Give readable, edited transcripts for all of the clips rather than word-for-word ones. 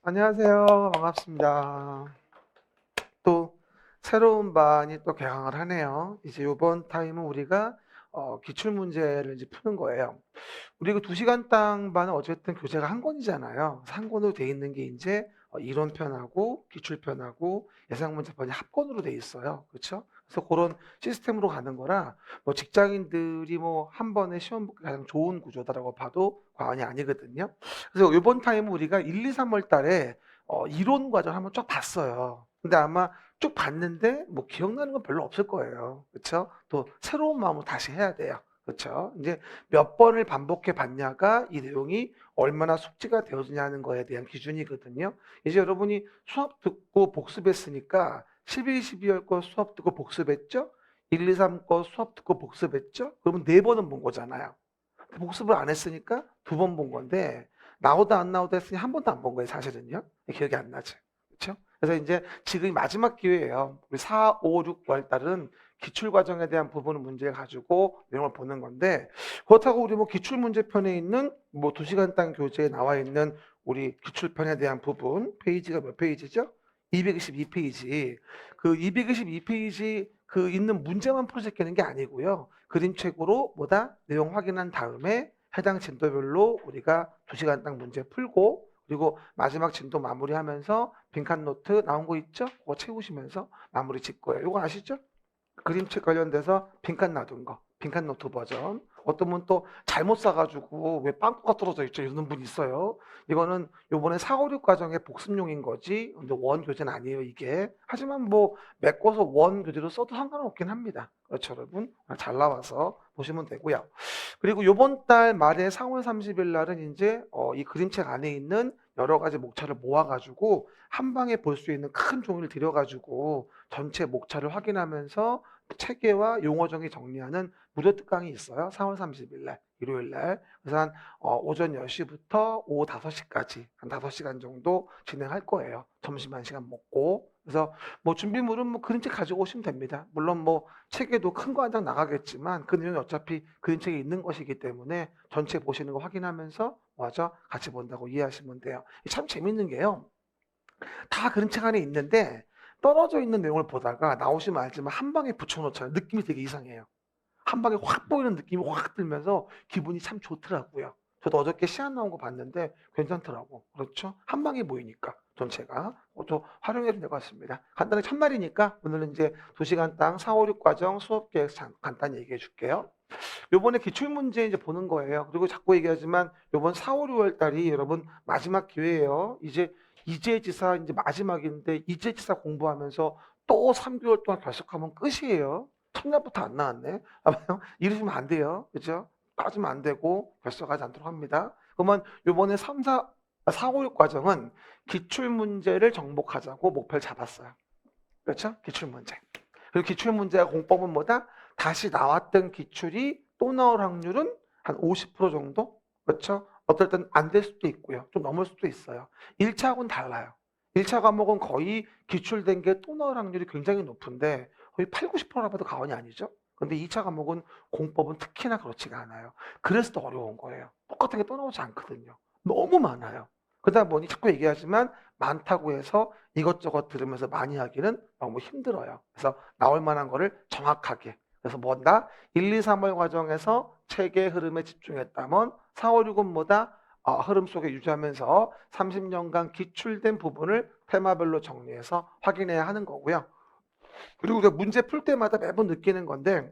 안녕하세요. 반갑습니다. 또 새로운 반이 또 개강을 하네요. 이제 요번 타임은 우리가 기출 문제를 이제 푸는 거예요. 우리 그 2시간 땅반은 어쨌든 교재가 한 권이잖아요. 그래서 한 권으로 돼 있는 게 인제 이론편하고 기출편하고 예상문제편이 합권으로 돼 있어요. 그쵸? 그래서 고런 시스템으로 가는 거라 뭐 직장인들이 뭐 한 번에 시험 보기 가장 좋은 구조다라고 봐도 과언이 아니거든요. 그래서 요번 타임은 우리가 1, 2, 3월 달에 이론 과정을 한번 쭉 봤어요. 근데 아마 쭉 봤는데 뭐 기억나는 건 별로 없을 거예요. 그쵸? 또 새로운 마음으로 다시 해야 돼요. 그쵸? 인제 몇 번을 반복해 봤냐가 이 내용이 얼마나 숙지가 되어지냐는 거에 대한 기준이거든요. 이제 여러분이 수업 듣고 복습했으니까 11, 12월 거 수업 듣고 복습했죠? 1, 2, 3 거 수업 듣고 복습했죠? 그러면 4 번은 본 거잖아요. 복습을 안 했으니까 2번 본 건데 나오다 안 나오다 했으니 한 번도 안 본 거예요 사실은요. 기억이 안 나죠. 그쵸? 그래서 인제 지금이 마지막 기회예요. 우리 4, 5, 6, 9월 달은 기출 과정에 대한 부분 문제 가지고 내용을 보는 건데 그렇다고 우리 뭐 기출 문제편에 있는 뭐 2시간 당 교재에 나와 있는 우리 기출편에 대한 부분 페이지가 몇 페이지죠? 222 페이지. 그 222 페이지 그 있는 문제만 풀어제끼는 게 아니고요. 그림책으로 뭐다? 내용 확인한 다음에 해당 진도별로 우리가 2시간 당 문제 풀고 그리고 마지막 진도 마무리하면서 빈칸 노트 나온 거 있죠? 그거 채우시면서 마무리 짓 거예요. 이거 아시죠? 그림책 관련돼서 빈칸 놔둔 거. 빈칸 노트 버전. 어떤 분 또 잘못 싸가지고 왜 빵꾸가 떨어져 있죠? 이러는 분 있어요. 이거는 요번에 4, 5, 6 과정의 복습용인 거지. 근데 원 교재는 아니에요, 이게. 하지만 뭐 메꿔서 원 교재로 써도 상관은 없긴 합니다. 그렇죠, 여러분? 잘 나와서 보시면 되고요. 그리고 요번 달 말에 4월 30일 날은 인제 이 그림책 안에 있는 여러 가지 목차를 모아 가지고 한 방에 볼 수 있는 큰 종이를 들여 가지고 전체 목차를 확인하면서 체계와 용어 정의 정리하는 무료 특강이 있어요. 4월 30일 날 일요일 날. 그래서 한 오전 10 시부터 오후 5 시까지 한 5 시간 정도 진행할 거예요. 점심 1 시간 먹고. 그래서 뭐 준비물은 뭐 그림책 가지고 오시면 됩니다. 물론 뭐 책에도 큰 거 한 장 나가겠지만 그 내용이 어차피 그림책에 있는 것이기 때문에 전체 보시는 거 확인하면서 맞아 같이 본다고 이해하시면 돼요. 참 재밌는 게요. 다 그림책 안에 있는데 떨어져 있는 내용을 보다가 나오시면 알지만 한 방에 붙여 놓잖아요. 느낌이 되게 이상해요. 한 방에 확 보이는 느낌이 확 들면서 기분이 참 좋더라고요. 저도 어저께 시안 나온 거 봤는데 괜찮더라고. 그렇죠? 한 방에 보이니까 전체가. 또 활용해도 될 것 같습니다. 간단하게 첫날이니까 오늘은 이제 2시간당 4, 5, 6 과정 수업 계획 간단히 얘기해 줄게요. 요번에 기출 문제 이제 보는 거예요. 그리고 자꾸 얘기하지만 요번 4, 5, 6월 달이 여러분 마지막 기회예요. 이제 이재지사 이제 마지막인데 이재지사 공부하면서 또 3개월 동안 결석하면 끝이에요. 첫날부터 안 나왔네. 아마요. 이러시면 안 돼요. 그죠? 빠지면 안 되고 결석하지 않도록 합니다. 그러면 요번에 4, 5, 6 과정은 기출 문제를 정복하자고 목표를 잡았어요. 그렇죠? 기출 문제. 그리고 기출 문제와 공법은 뭐다? 다시 나왔던 기출이 또 나올 확률은 한 50% 정도? 그렇죠? 어떨 땐 안 될 수도 있고요. 좀 넘을 수도 있어요. 1차하고는 달라요. 1차 과목은 거의 기출된 게 또 나올 확률이 굉장히 높은데 거의 8, 90%라 봐도 과언이 아니죠. 근데 2차 과목은 공법은 특히나 그렇지가 않아요. 그래서 더 어려운 거예요. 똑같은 게 또 나오지 않거든요. 너무 많아요. 그러다 보니 자꾸 얘기하지만 많다고 해서 이것저것 들으면서 많이 하기는 너무 힘들어요. 그래서 나올 만한 거를 정확하게. 그래서 뭐다? 1, 2, 3월 과정에서 책의 흐름에 집중했다면 4, 5, 6은 뭐다? 흐름 속에 유지하면서 30년간 기출된 부분을 테마별로 정리해서 확인해야 하는 거고요. 그리고 우리가 문제 풀 때마다 매번 느끼는 건데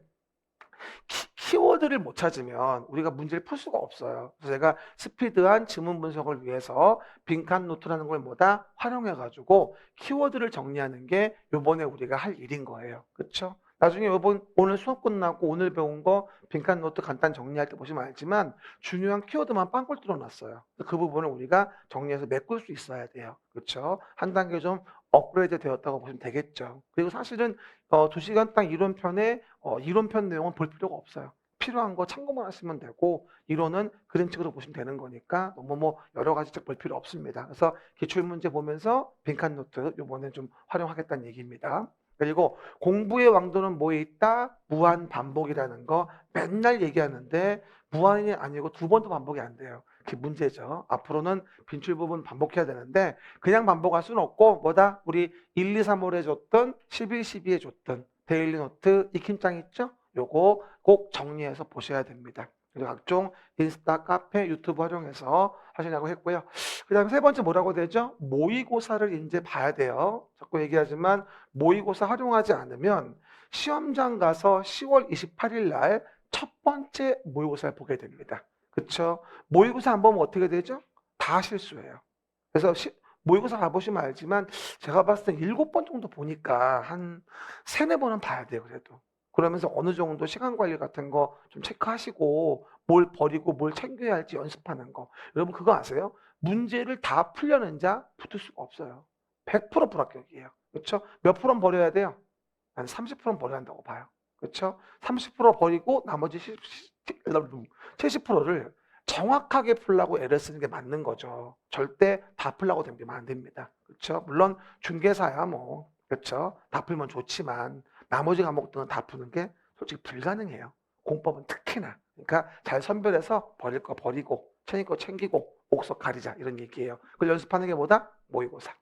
키워드를 못 찾으면 우리가 문제를 풀 수가 없어요. 그래서 제가 스피드한 지문 분석을 위해서 빈칸 노트라는 걸 뭐다 활용해 가지고 키워드를 정리하는 게 요번에 우리가 할 일인 거예요. 그쵸? 나중에 요번 오늘 수업 끝나고 오늘 배운 거 빈칸 노트 간단 정리할 때 보시면 알지만 중요한 키워드만 빵꾸를 뚫어 놨어요. 그 부분을 우리가 정리해서 메꿀 수 있어야 돼요. 그쵸? 한 단계 좀 업그레이드 되었다고 보시면 되겠죠. 그리고 사실은 2시간 딱 이론편에 이론편 내용은 볼 필요가 없어요. 필요한 거 참고만 하시면 되고 이론은 그림책으로 보시면 되는 거니까 너무 뭐 여러 가지 책 볼 필요 없습니다. 그래서 기출 문제 보면서 빈칸 노트 요번에 좀 활용하겠다는 얘기입니다. 그리고 공부의 왕도는 뭐에 있다? 무한 반복이라는 거 맨날 얘기하는데 무한이 아니고 2번도 반복이 안 돼요. 그게 문제죠. 앞으로는 빈출 부분 반복해야 되는데 그냥 반복할 수는 없고 뭐다? 우리 1, 2, 3월에 줬던 11, 12에 줬던 데일리 노트 익힘장 있죠? 요거 꼭 정리해서 보셔야 됩니다. 그리고 각종 인스타, 카페, 유튜브 활용해서 하시라고 했고요. 그 다음에 세 번째 뭐라고 되죠? 모의고사를 이제 봐야 돼요. 자꾸 얘기하지만 모의고사 활용하지 않으면 시험장 가서 10월 28일 날 첫 번째 모의고사를 보게 됩니다. 그렇죠? 모의고사 안 보면 어떻게 되죠? 다 실수해요. 그래서 모의고사 가보시면 알지만 제가 봤을 때 7번 정도 보니까 한 3, 4번은 봐야 돼요. 그래도. 그러면서 어느 정도 시간 관리 같은 거 좀 체크하시고 뭘 버리고 뭘 챙겨야 할지 연습하는 거. 여러분 그거 아세요? 문제를 다 풀려는 자 붙을 수가 없어요. 100% 불합격이에요. 그렇죠? 몇 프로는 버려야 돼요? 한 30%는 버려야 한다고 봐요. 그렇죠? 30% 버리고 나머지 70%를 정확하게 풀라고 애를 쓰는 게 맞는 거죠. 절대 다 풀라고 되면 안 됩니다. 그렇죠? 물론 중개사야 뭐 그렇죠? 다 풀면 좋지만 나머지 과목들은 다 푸는 게 솔직히 불가능해요. 공법은 특히나. 그러니까 잘 선별해서 버릴 거 버리고 챙길 거 챙기고 옥석 가리자 이런 얘기예요. 그걸 연습하는 게 뭐다? 모의고사.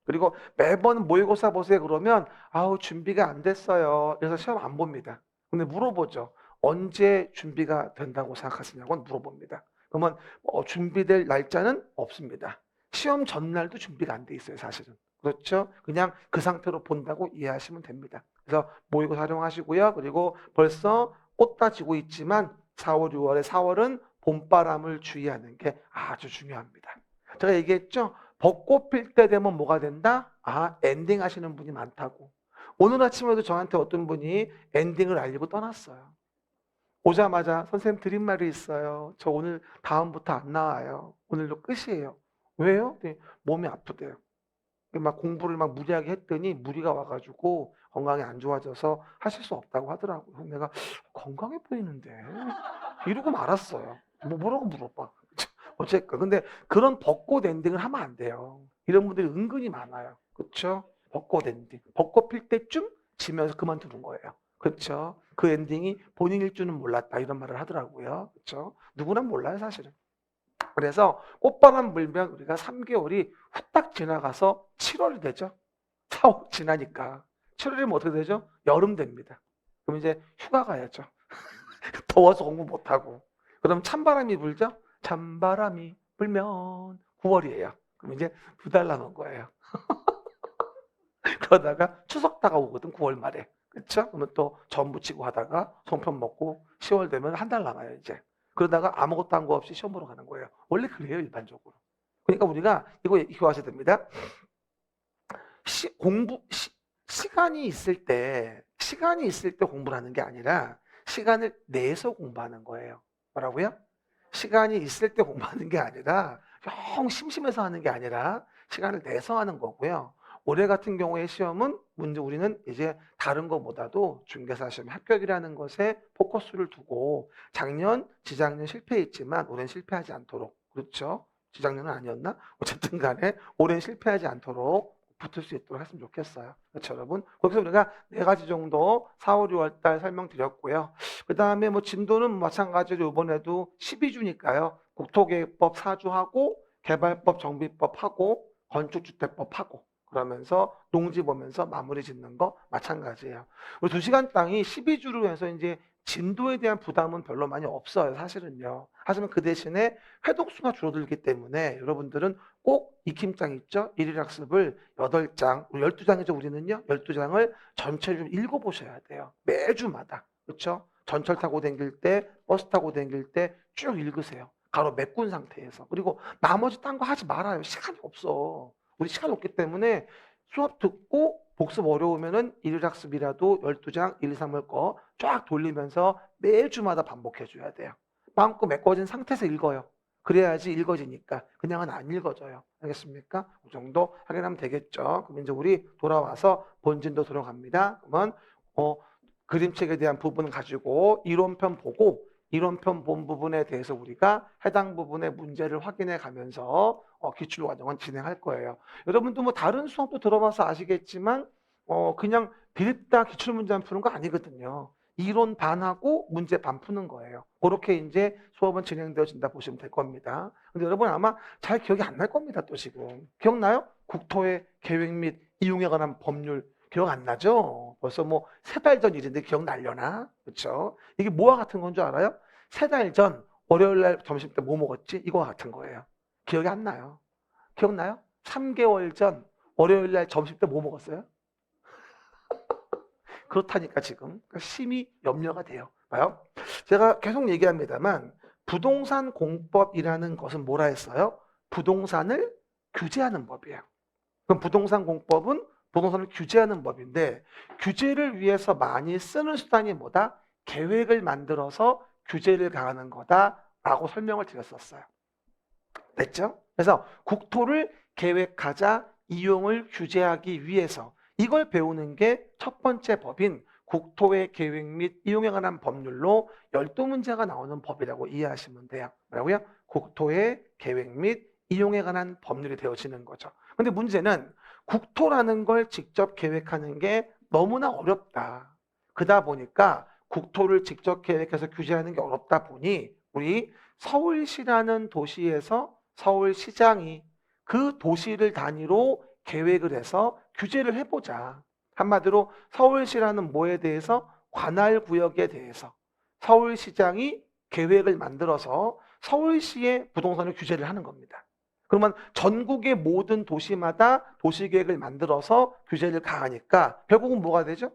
그리고 매번 모의고사 보세요 그러면 아우 준비가 안 됐어요. 그래서 시험 안 봅니다. 근데 물어보죠. 언제 준비가 된다고 생각하시냐고 물어봅니다. 그러면 준비될 날짜는 없습니다. 시험 전날도 준비가 안 돼 있어요 사실은. 그렇죠? 그냥 그 상태로 본다고 이해하시면 됩니다. 그래서 모의고사 활용하시고요. 그리고 벌써 꽃 따지고 있지만 4월, 6월에 4월은 봄바람을 주의하는 게 아주 중요합니다. 제가 얘기했죠? 벚꽃 필 때 되면 뭐가 된다? 아, 엔딩 하시는 분이 많다고. 오늘 아침에도 저한테 어떤 분이 엔딩을 알리고 떠났어요. 오자마자 선생님 드린 말이 있어요. 저 오늘 다음부터 안 나와요. 오늘로 끝이에요. 왜요? 네, 몸이 아프대요. 막 공부를 막 무리하게 했더니 무리가 와가지고 건강이 안 좋아져서 하실 수 없다고 하더라고요. 내가 건강해 보이는데 이러고 말았어요. 뭐라고 물어봐. 어쨌건 근데 그런 벚꽃 엔딩을 하면 안 돼요. 이런 분들이 은근히 많아요. 그렇죠? 벚꽃 엔딩. 벚꽃 필 때쯤 지면서 그만두는 거예요. 그렇죠? 그 엔딩이 본인일 줄은 몰랐다 이런 말을 하더라고요. 그렇죠? 누구나 몰라요 사실은. 그래서 꽃바람 불면 우리가 3개월이 후딱 지나가서 7월이 되죠. 4월 지나니까 7월이면 어떻게 되죠? 여름 됩니다. 그럼 이제 휴가 가야죠. 더워서 공부 못하고. 그럼 찬바람이 불죠? 찬바람이 불면 9월이에요. 그럼 이제 2달 남은 거예요. 그러다가 추석 다가오거든 9월 말에. 그렇죠? 그러면 또 전 부치고 하다가 송편 먹고 10월 되면 한 달 남아요 이제. 그러다가 아무것도 한 거 없이 시험 보러 가는 거예요. 원래 그래요 일반적으로. 그러니까 우리가 이거 하셔야 됩니다. 시간이 있을 때 공부를 하는 게 아니라 시간을 내서 공부하는 거예요. 뭐라고요? 시간이 있을 때 공부하는 게 아니라 영 심심해서 하는 게 아니라 시간을 내서 하는 거고요. 올해 같은 경우에 시험은 우리는 이제 다른 것보다도 중개사 시험 합격이라는 것에 포커스를 두고 작년, 지작년 실패했지만 올해는 실패하지 않도록 그렇죠? 지작년은 아니었나? 어쨌든 간에 올해는 실패하지 않도록 붙을 수 있도록 했으면 좋겠어요. 그렇죠, 여러분? 거기서 우리가 4가지 정도 4월, 6월 달 설명드렸고요. 그 다음에 뭐 진도는 마찬가지로 이번에도 12주니까요. 국토계획법 4주하고 개발법 정비법하고 건축주택법하고 그러면서 농지 보면서 마무리 짓는 거 마찬가지예요. 우리 2시간 땅이 12주로 해서 이제 진도에 대한 부담은 별로 많이 없어요. 사실은요. 하지만 그 대신에 회독수가 줄어들기 때문에 여러분들은 꼭 익힘장 있죠? 일일 학습을 8장, 12장이죠 우리는요. 12장을 전체를 좀 읽어보셔야 돼요. 매주마다. 그렇죠? 전철 타고 다닐 때, 버스 타고 다닐 때 쭉 읽으세요. 가로 메꾼 상태에서. 그리고 나머지 딴 거 하지 말아요. 시간이 없어. 우리 시간 없기 때문에 수업 듣고 복습 어려우면은 일일학습이라도 12장 1, 2, 3을 거 쫙 돌리면서 매주마다 반복해 줘야 돼요. 마음껏 메꿔진 상태에서 읽어요. 그래야지 읽어지니까 그냥은 안 읽어져요. 알겠습니까? 그 정도 확인하면 되겠죠. 그럼 이제 우리 돌아와서 본진도 들어갑니다. 그러면 그림책에 대한 부분 가지고 이론편 보고 이론편 본 부분에 대해서 우리가 해당 부분의 문제를 확인해 가면서 기출 과정은 진행할 거예요. 여러분도 뭐 다른 수업도 들어봐서 아시겠지만 그냥 비립다 기출문제만 푸는 거 아니거든요. 이론 반하고 문제 반 푸는 거예요. 그렇게 이제 수업은 진행되어진다 보시면 될 겁니다. 근데 여러분 아마 잘 기억이 안 날 겁니다. 또 지금 기억나요? 국토의 계획 및 이용에 관한 법률 기억 안 나죠? 벌써 뭐 3달 전 일인데 기억날려나? 그렇죠? 이게 뭐와 같은 건 줄 알아요? 3달 전 월요일 날 점심 때 뭐 먹었지? 이거와 같은 거예요. 기억이 안 나요. 기억나요? 3개월 전 월요일 날 점심 때 뭐 먹었어요? 그렇다니까 지금 심히 염려가 돼요. 봐요. 제가 계속 얘기합니다만 부동산 공법이라는 것은 뭐라 했어요? 부동산을 규제하는 법이에요. 그럼 부동산 공법은 부동산을 규제하는 법인데 규제를 위해서 많이 쓰는 수단이 뭐다? 계획을 만들어서 규제를 가하는 거다라고 설명을 드렸었어요. 됐죠? 그래서 국토를 계획하자 이용을 규제하기 위해서 이걸 배우는 게 첫 번째 법인 국토의 계획 및 이용에 관한 법률로 12문제가 나오는 법이라고 이해하시면 돼요. 뭐라고요? 국토의 계획 및 이용에 관한 법률이 되어지는 거죠. 근데 문제는 국토라는 걸 직접 계획하는 게 너무나 어렵다. 그러다 보니까 국토를 직접 계획해서 규제하는 게 어렵다 보니 우리 서울시라는 도시에서 서울시장이 그 도시를 단위로 계획을 해서 규제를 해보자. 한마디로 서울시라는 뭐에 대해서 관할구역에 대해서 서울시장이 계획을 만들어서 서울시의 부동산을 규제를 하는 겁니다. 그러면 전국의 모든 도시마다 도시계획을 만들어서 규제를 가하니까 결국은 뭐가 되죠?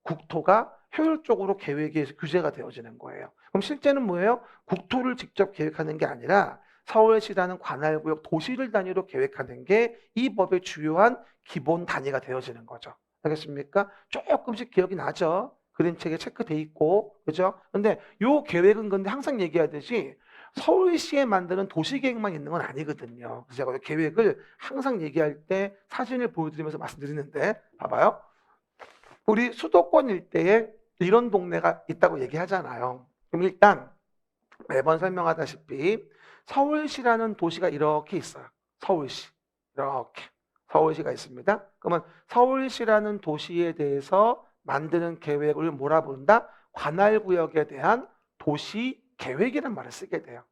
국토가 효율적으로 계획에 의해서 규제가 되어지는 거예요. 그럼 실제는 뭐예요? 국토를 직접 계획하는 게 아니라 서울시라는 관할구역 도시를 단위로 계획하는 게 이 법의 주요한 기본 단위가 되어지는 거죠. 알겠습니까? 조금씩 기억이 나죠? 그림책에 체크돼 있고, 그죠? 근데 요 계획은 근데 항상 얘기하듯이 서울시에 만드는 도시계획만 있는 건 아니거든요. 그래서 제가 계획을 항상 얘기할 때 사진을 보여드리면서 말씀드리는데, 봐봐요. 우리 수도권 일대에 이런 동네가 있다고 얘기하잖아요. 그럼 일단 매번 설명하다시피 서울시라는 도시가 이렇게 있어요. 서울시. 이렇게. 서울시가 있습니다. 그러면 서울시라는 도시에 대해서 만드는 계획을 뭐라 부른다? 관할구역에 대한 도시계획이라는 말을 쓰게 돼요.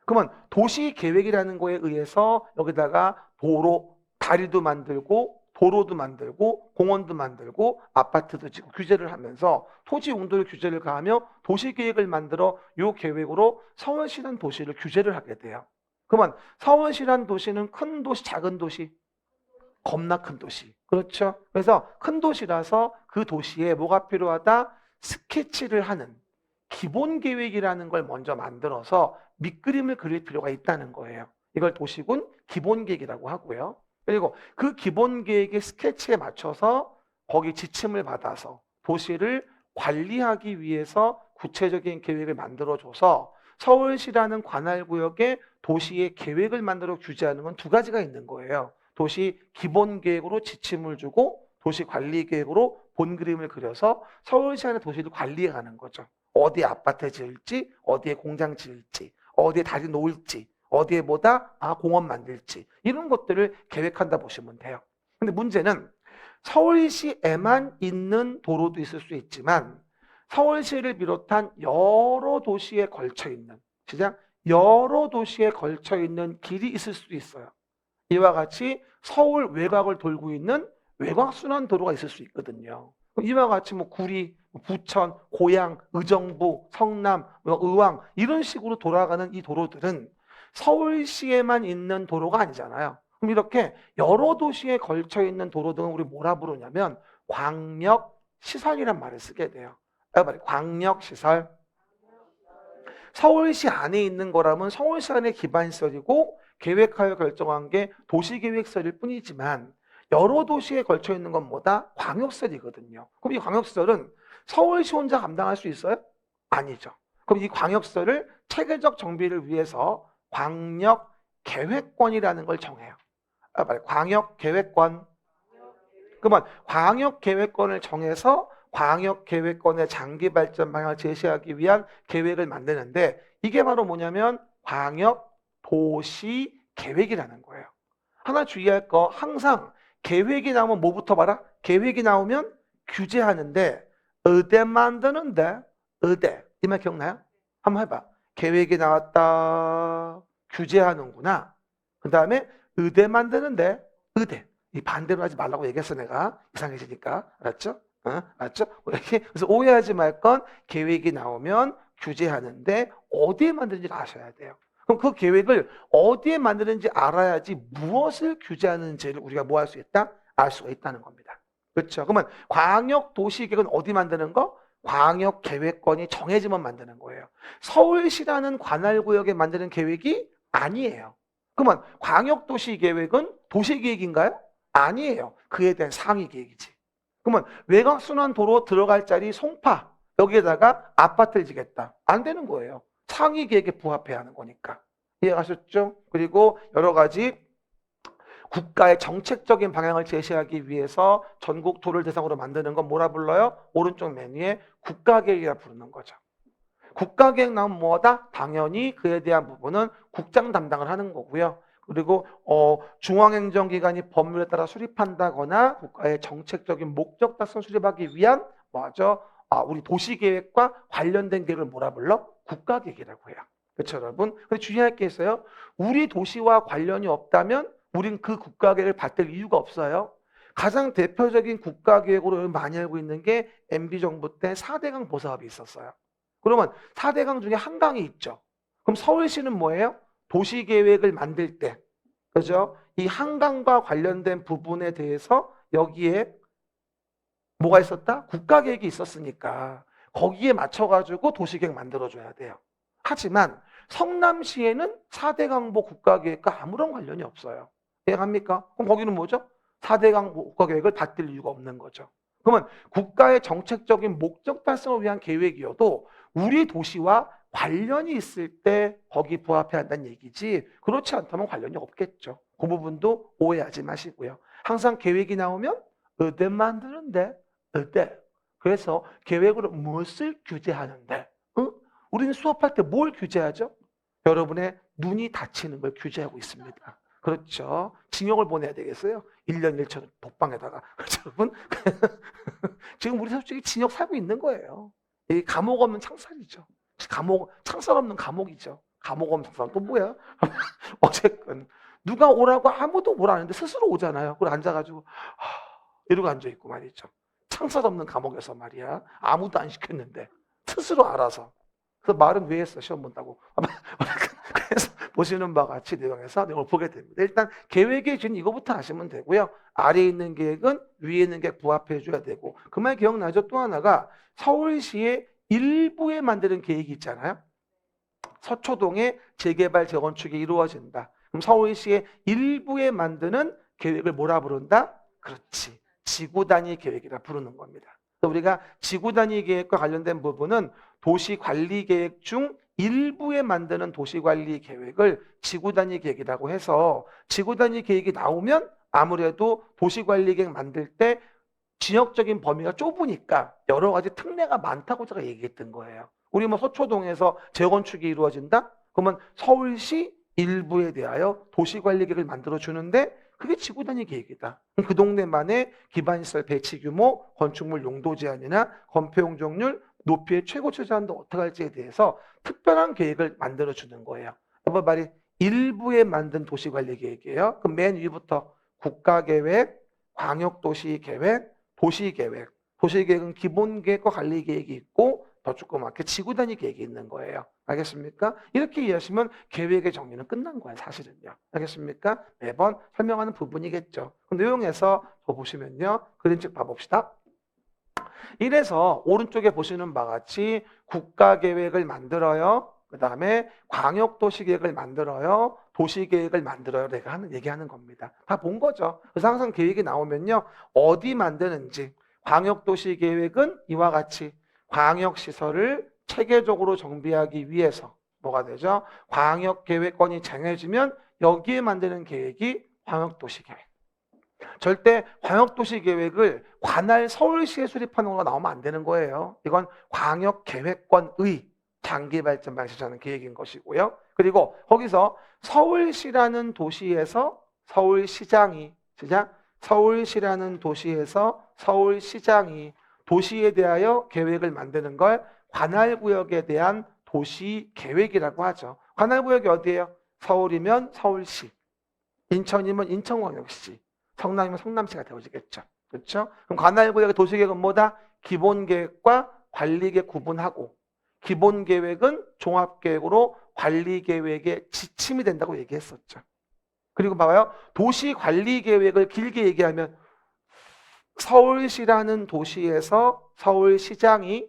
그러면 도시계획이라는 거에 의해서 여기다가 도로, 다리도 만들고 도로도 만들고 공원도 만들고 아파트도 짓고 규제를 하면서 토지 용도를 규제를 가하며 도시계획을 만들어 이 계획으로 서울시란 도시를 규제를 하게 돼요. 그러면 서울시란 도시는 큰 도시, 작은 도시, 겁나 큰 도시. 그렇죠? 그래서 큰 도시라서 그 도시에 뭐가 필요하다? 스케치를 하는 기본 계획이라는 걸 먼저 만들어서 밑그림을 그릴 필요가 있다는 거예요. 이걸 도시군 기본 계획이라고 하고요. 그리고 그 기본 계획의 스케치에 맞춰서 거기 지침을 받아서 도시를 관리하기 위해서 구체적인 계획을 만들어줘서 서울시라는 관할구역에 도시의 계획을 만들어 규제하는 건 2가지가 있는 거예요. 도시 기본 계획으로 지침을 주고 도시 관리 계획으로 본 그림을 그려서 서울시 안의 도시를 관리해 가는 거죠. 어디에 아파트 지을지, 어디에 공장 지을지, 어디에 다리 놓을지, 어디에 뭐다? 공원 만들지. 이런 것들을 계획한다 보시면 돼요. 근데 문제는 서울시에만 있는 도로도 있을 수 있지만 서울시를 비롯한 여러 도시에 걸쳐 있는, 시작, 여러 도시에 걸쳐 있는 길이 있을 수도 있어요. 이와 같이 서울 외곽을 돌고 있는 외곽순환도로가 있을 수 있거든요. 이와 같이 뭐 구리, 부천, 고양, 의정부, 성남, 의왕 이런 식으로 돌아가는 이 도로들은 서울시에만 있는 도로가 아니잖아요. 그럼 이렇게 여러 도시에 걸쳐 있는 도로 등은 우리 뭐라 부르냐면 광역시설이란 말을 쓰게 돼요. 광역시설. 서울시 안에 있는 거라면 서울시 안의 기반시설이고 계획하여 결정한 게 도시계획서일 뿐이지만 여러 도시에 걸쳐 있는 건 뭐다? 광역시설이거든요. 그럼 이 광역시설은 서울시 혼자 감당할 수 있어요? 아니죠. 그럼 이 광역시설을 체계적 정비를 위해서 광역계획권이라는 걸 정해요. 광역계획권. 그러면 광역계획권을 정해서 광역계획권의 장기 발전 방향을 제시하기 위한 계획을 만드는데 이게 바로 뭐냐면 광역도시계획이라는 거예요. 하나 주의할 거 항상 계획이 나오면 뭐부터 봐라? 계획이 나오면 규제하는데 의대 만드는데 의대 이 말 기억나요? 한번 해봐. 계획이 나왔다. 규제하는구나. 그 다음에 의대 만드는데 의대 이 반대로 하지 말라고 얘기했어 내가 이상해지니까 알았죠? 알았죠? 그래서 오해하지 말 건 계획이 나오면 규제하는데 어디에 만드는지 아셔야 돼요. 그럼 그 계획을 어디에 만드는지 알아야지 무엇을 규제하는지를 우리가 뭐 할 수 있다? 알 수가 있다는 겁니다. 그렇죠? 그러면 광역도시계획은 어디 만드는 거? 광역계획권이 정해지면 만드는 거예요. 서울시라는 관할구역에 만드는 계획이 아니에요. 그러면 광역도시계획은 도시계획인가요? 아니에요. 그에 대한 상위계획이지. 그러면 외곽순환도로 들어갈 자리 송파 여기에다가 아파트를 지겠다. 안 되는 거예요. 상위계획에 부합해야 하는 거니까. 이해가셨죠? 그리고 여러 가지 국가의 정책적인 방향을 제시하기 위해서 전국 도를 대상으로 만드는 건 뭐라 불러요? 오른쪽 메뉴에 국가계획이라 부르는 거죠. 국가계획 나오면 뭐다? 당연히 그에 대한 부분은 국장 담당을 하는 거고요. 그리고 중앙행정기관이 법률에 따라 수립한다거나 국가의 정책적인 목적 달성 수립하기 위한 뭐죠? 우리 도시계획과 관련된 계획을 뭐라 불러? 국가계획이라고 해요. 그렇죠, 여러분? 근데 주의할 게 있어요. 우리 도시와 관련이 없다면 우린 그 국가계획을 받을 이유가 없어요. 가장 대표적인 국가계획으로 많이 알고 있는 게 MB정부 때 4대강 보사업이 있었어요. 그러면 4대강 중에 한강이 있죠. 그럼 서울시는 뭐예요? 도시계획을 만들 때, 그죠? 이 한강과 관련된 부분에 대해서 여기에 뭐가 있었다? 국가계획이 있었으니까 거기에 맞춰가지고 도시계획 만들어줘야 돼요. 하지만 성남시에는 4대강보 국가계획과 아무런 관련이 없어요. 이해갑니까? 그럼 거기는 뭐죠? 4대강 국가계획을 받들 이유가 없는 거죠. 그러면 국가의 정책적인 목적 달성을 위한 계획이어도 우리 도시와 관련이 있을 때 거기 부합해야 한다는 얘기지 그렇지 않다면 관련이 없겠죠. 그 부분도 오해하지 마시고요. 항상 계획이 나오면 의대 만드는데 의대. 그래서 계획으로 무엇을 규제하는데 우리는 수업할 때 뭘 규제하죠? 여러분의 눈이 다치는 걸 규제하고 있습니다. 그렇죠. 징역을 보내야 되겠어요. 1년 1천 독방에다가. 그렇죠, 여러분? 지금 우리 솔직히 징역 살고 있는 거예요. 이 감옥 없는 창살이죠. 창살 없는 감옥이죠. 감옥 없는 창살 또 뭐야? 어쨌든 누가 오라고 아무도 뭘 안 하는데 스스로 오잖아요. 그걸 앉아가지고 이러고 앉아있고 말이죠. 창살 없는 감옥에서 말이야. 아무도 안 시켰는데 스스로 알아서. 그래서 말은 왜 했어? 시험 본다고. 그래서 보시는 바와 같이 내용에서 내용을 보게 됩니다. 일단 계획의 준 이거부터 아시면 되고요. 아래에 있는 계획은 위에 있는 계획 부합해 줘야 되고 그 말 기억나죠? 또 하나가 서울시의 일부에 만드는 계획이 있잖아요. 서초동에 재개발 재건축이 이루어진다. 그럼 서울시의 일부에 만드는 계획을 뭐라 부른다? 그렇지. 지구단위 계획이라 부르는 겁니다. 우리가 지구단위 계획과 관련된 부분은 도시관리계획 중 일부에 만드는 도시관리 계획을 지구단위 계획이라고 해서 지구단위 계획이 나오면 아무래도 도시관리계획 만들 때 지역적인 범위가 좁으니까 여러 가지 특례가 많다고 제가 얘기했던 거예요. 우리 뭐 서초동에서 재건축이 이루어진다? 그러면 서울시 일부에 대하여 도시관리계획을 만들어주는데 그게 지구단위 계획이다. 그 동네만의 기반시설 배치 규모, 건축물 용도 제한이나 건폐용 적률, 높이의 최고치 제한도 어떻게 할지에 대해서 특별한 계획을 만들어주는 거예요. 이번 말이 일부에 만든 도시관리계획이에요. 그럼 맨 위부터 국가계획, 광역도시계획, 도시계획. 도시계획은 기본계획과 관리계획이 있고 더 조그맣게 지구단위 계획이 있는 거예요. 알겠습니까? 이렇게 이해하시면 계획의 정리는 끝난 거예요. 사실은요. 알겠습니까? 매번 설명하는 부분이겠죠. 그 내용에서 더 보시면요. 그림책 봐봅시다. 이래서 오른쪽에 보시는 바와 같이 국가계획을 만들어요. 그 다음에 광역도시계획을 만들어요. 도시계획을 만들어요. 내가 얘기하는 겁니다. 다 본 거죠. 그래서 항상 계획이 나오면요. 어디 만드는지. 광역도시계획은 이와 같이 광역시설을 체계적으로 정비하기 위해서 뭐가 되죠? 광역계획권이 정해지면 여기에 만드는 계획이 광역도시계획. 절대 광역도시계획을 관할 서울시에 수립하는 거가 나오면 안 되는 거예요. 이건 광역계획권의 장기발전 방식이라는 계획인 것이고요. 그리고 거기서 서울시라는 도시에서 서울시장이 서울시라는 도시에서 서울시장이 도시에 대하여 계획을 만드는 걸 관할구역에 대한 도시계획이라고 하죠. 관할구역이 어디예요? 서울이면 서울시, 인천이면 인천광역시, 성남이면 성남시가 되어지겠죠. 그렇죠? 그럼 관할구역의 도시계획은 뭐다? 기본계획과 관리계획 구분하고, 기본계획은 종합계획으로 관리계획의 지침이 된다고 얘기했었죠. 그리고 봐봐요. 도시관리계획을 길게 얘기하면 서울시라는 도시에서 서울시장이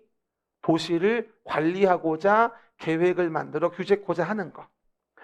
도시를 관리하고자 계획을 만들어 규제코자 하는 거.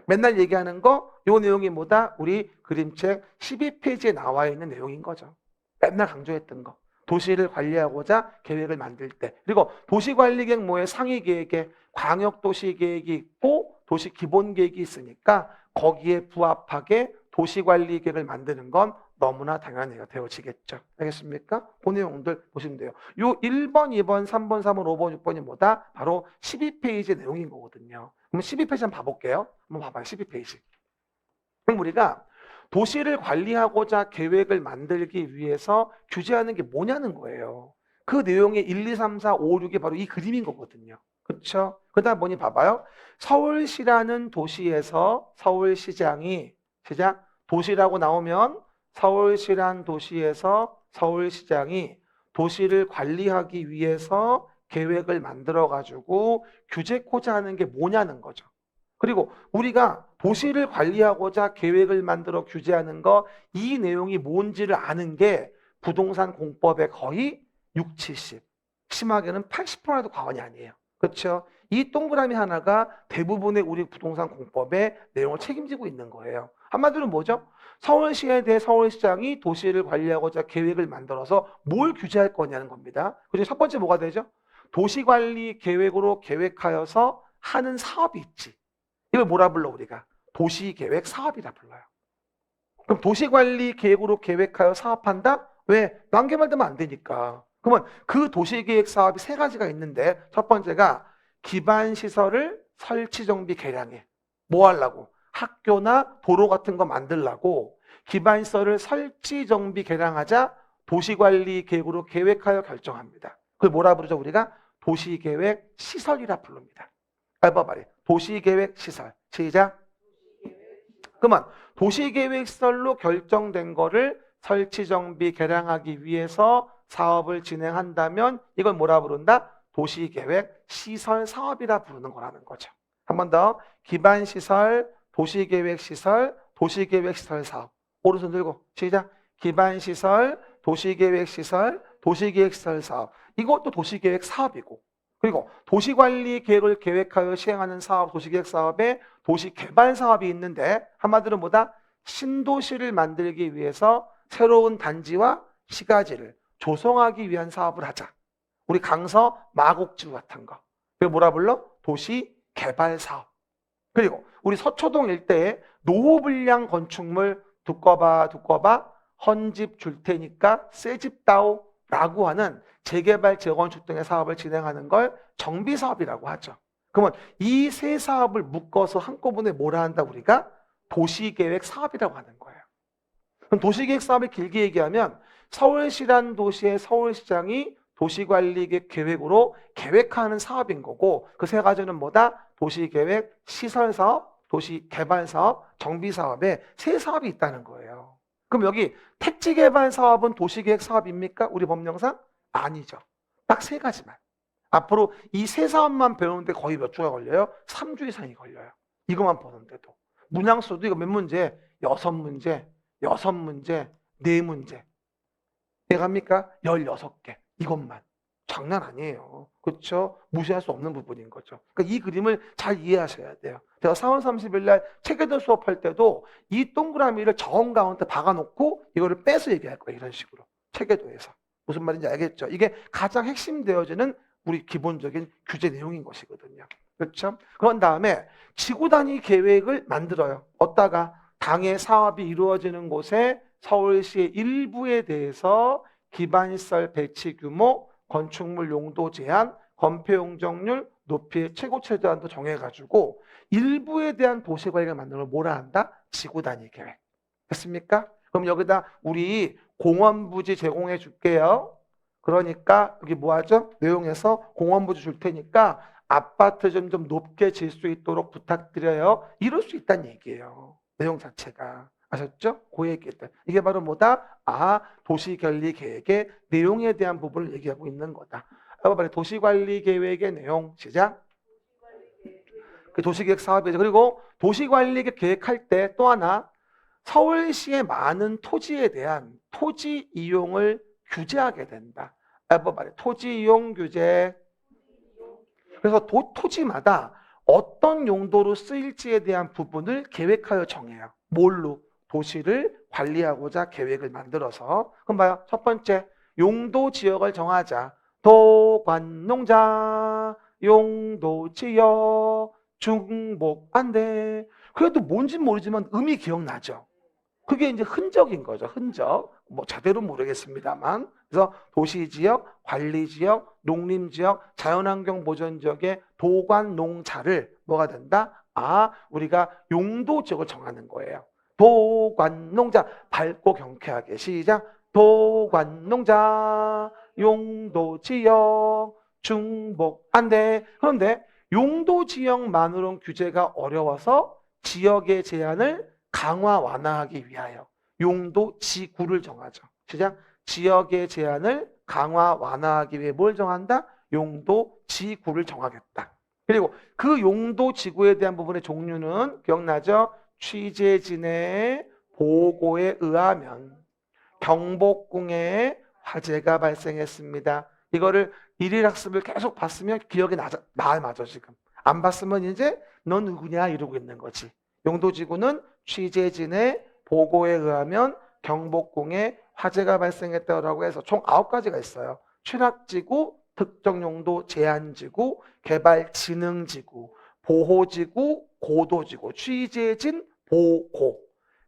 맨날 얘기하는 거, 요 내용이 뭐다? 우리 그림책 12페이지에 나와 있는 내용인 거죠. 맨날 강조했던 거. 도시를 관리하고자 계획을 만들 때. 그리고 도시관리계획 뭐에 상위계획에 광역도시계획이 있고 도시기본계획이 있으니까 거기에 부합하게 도시관리계획을 만드는 건 너무나 당연히 되어지겠죠. 알겠습니까? 그 내용들 보시면 돼요. 요 1번, 2번, 3번, 4번, 5번, 6번이 뭐다? 바로 12페이지 내용인 거거든요. 그럼 12페이지 한번 봐볼게요. 한번 봐봐요. 12페이지. 그럼 우리가 도시를 관리하고자 계획을 만들기 위해서 규제하는 게 뭐냐는 거예요. 그 내용의 1, 2, 3, 4, 5, 6이 바로 이 그림인 거거든요. 그렇죠? 그다음 뭐니 봐봐요. 서울시라는 도시에서 서울시장이 시작 도시라고 나오면 서울시란 도시에서 서울시장이 도시를 관리하기 위해서 계획을 만들어 가지고 규제코자 하는 게 뭐냐는 거죠. 그리고 우리가 도시를 관리하고자 계획을 만들어 규제하는 거, 이 내용이 뭔지를 아는 게 부동산 공법의 거의 6, 70, 심하게는 80%라도 과언이 아니에요. 그렇죠? 이 동그라미 하나가 대부분의 우리 부동산 공법의 내용을 책임지고 있는 거예요. 한마디로 뭐죠? 서울시에 대해 서울시장이 도시를 관리하고자 계획을 만들어서 뭘 규제할 거냐는 겁니다. 그중에 첫 번째 뭐가 되죠? 도시관리 계획으로 계획하여서 하는 사업이 있지. 이걸 뭐라 불러 우리가? 도시계획 사업이라 불러요. 그럼 도시관리 계획으로 계획하여 사업한다? 왜? 난개발되면 안 되니까. 그러면 그 도시계획 사업이 세 가지가 있는데 첫 번째가 기반시설을 설치 정비 개량해. 뭐 하려고? 학교나 도로 같은 거 만들려고 기반시설을 설치 정비 개량하자 도시관리 계획으로 계획하여 결정합니다. 그걸 뭐라 부르죠 우리가? 도시계획 시설이라 부릅니다. 알바바리 도시계획 시설. 시작. 그러면 도시계획 시설로 결정된 거를 설치 정비 개량하기 위해서 사업을 진행한다면 이걸 뭐라 부른다? 도시계획 시설 사업이라 부르는 거라는 거죠. 한 번 더. 기반시설, 도시계획 시설, 도시계획 시설 사업. 오른손 들고 시작. 기반시설, 도시계획 시설, 도시계획 시설 사업. 이것도 도시계획 사업이고, 그리고 도시관리 계획을 계획하여 시행하는 사업, 도시계획 사업에 도시개발 사업이 있는데 한마디로 뭐다? 신도시를 만들기 위해서 새로운 단지와 시가지를 조성하기 위한 사업을 하자. 우리 강서 마곡지구 같은 거. 그걸 뭐라 불러? 도시개발 사업. 그리고 우리 서초동 일대에 노후불량 건축물 두꺼봐 헌집 줄 테니까 새집 다오 라고 하는 재개발, 재건축 등의 사업을 진행하는 걸 정비사업이라고 하죠. 그러면 이 세 사업을 묶어서 한꺼번에 뭐라 한다 우리가? 도시계획 사업이라고 하는 거예요. 그럼 도시계획 사업을 길게 얘기하면 서울시란 도시의 서울시장이 도시관리 계획으로 계획하는 사업인 거고 그 세 가지는 뭐다? 도시계획, 시설사업, 도시개발사업, 정비사업에 세 사업이 있다는 거예요. 그럼 여기 택지개발 사업은 도시계획 사업입니까? 우리 법령상? 아니죠. 딱 세 가지만. 앞으로 이 세 사업만 배우는데 거의 몇 주가 걸려요? 3주 이상이 걸려요. 이것만 보는데도. 문항수도 이거 몇 문제? 6문제, 6문제, 4문제. 내갑니까? 16개. 이것만. 장난 아니에요. 그렇죠? 무시할 수 없는 부분인 거죠. 그러니까 이 그림을 잘 이해하셔야 돼요. 제가 4월 30일 날 체계도 수업할 때도 이 동그라미를 정 가운데 박아놓고 이거를 빼서 얘기할 거예요. 이런 식으로. 체계도에서. 무슨 말인지 알겠죠? 이게 가장 핵심되어지는 우리 기본적인 규제 내용인 것이거든요. 그렇죠? 그런 다음에 지구 단위 계획을 만들어요. 어디다가? 당의 사업이 이루어지는 곳에 서울시의 일부에 대해서 기반시설 배치 규모, 건축물 용도 제한, 건폐 용적률, 높이의 최고 최저한도 정해가지고 일부에 대한 도시관리를 만드는 걸 뭐라 한다? 지구 단위 계획. 됐습니까? 그럼 여기다 우리 공원 부지 제공해 줄게요. 그러니까 여기 뭐 하죠? 내용에서 공원부지 줄 테니까 아파트 좀 높게 질 수 있도록 부탁드려요. 이럴 수 있다는 얘기예요. 내용 자체가. 아셨죠? 그 얘기들. 이게 바로 뭐다? 도시관리계획의 내용에 대한 부분을 얘기하고 있는 거다. 빨리 도시관리계획의 내용 시작. 그 도시계획 사업이죠. 그리고 도시관리계획 계획할 때 또 하나 서울시의 많은 토지에 대한 토지 이용을 규제하게 된다. 빨리 토지 이용 규제. 그래서 토지마다 어떤 용도로 쓰일지에 대한 부분을 계획하여 정해요. 뭘로? 도시를 관리하고자 계획을 만들어서. 그럼 봐요. 첫 번째, 용도 지역을 정하자. 도관농자, 용도 지역, 중복 안돼. 그래도 뭔진 모르지만 의미 기억나죠. 그게 이제 흔적인 거죠. 흔적. 뭐 제대로 모르겠습니다만. 그래서 도시지역, 관리지역, 농림지역, 자연환경 보전지역의 도관농자를 뭐가 된다? 우리가 용도지역을 정하는 거예요. 도관농자. 밝고 경쾌하게 시작. 도관농자, 용도지역, 중복안돼. 그런데 용도지역만으로는 규제가 어려워서 지역의 제한을 강화 완화하기 위하여 용도 지구를 정하죠. 시작. 지역의 제한을 강화 완화하기 위해 뭘 정한다? 용도 지구를 정하겠다. 그리고 그 용도 지구에 대한 부분의 종류는 기억나죠? 취재진의 보고에 의하면 경복궁에 화재가 발생했습니다. 이거를 일일 학습을 계속 봤으면 기억이 맞아 지금. 안 봤으면 이제 넌 누구냐 이러고 있는 거지. 용도지구는 취재진의 보고에 의하면 경복궁에 화재가 발생했다고 해서 총 9가지가 있어요. 취락지구, 특정용도 제한지구, 개발진흥지구, 보호지구, 고도지구, 취재진, 보고,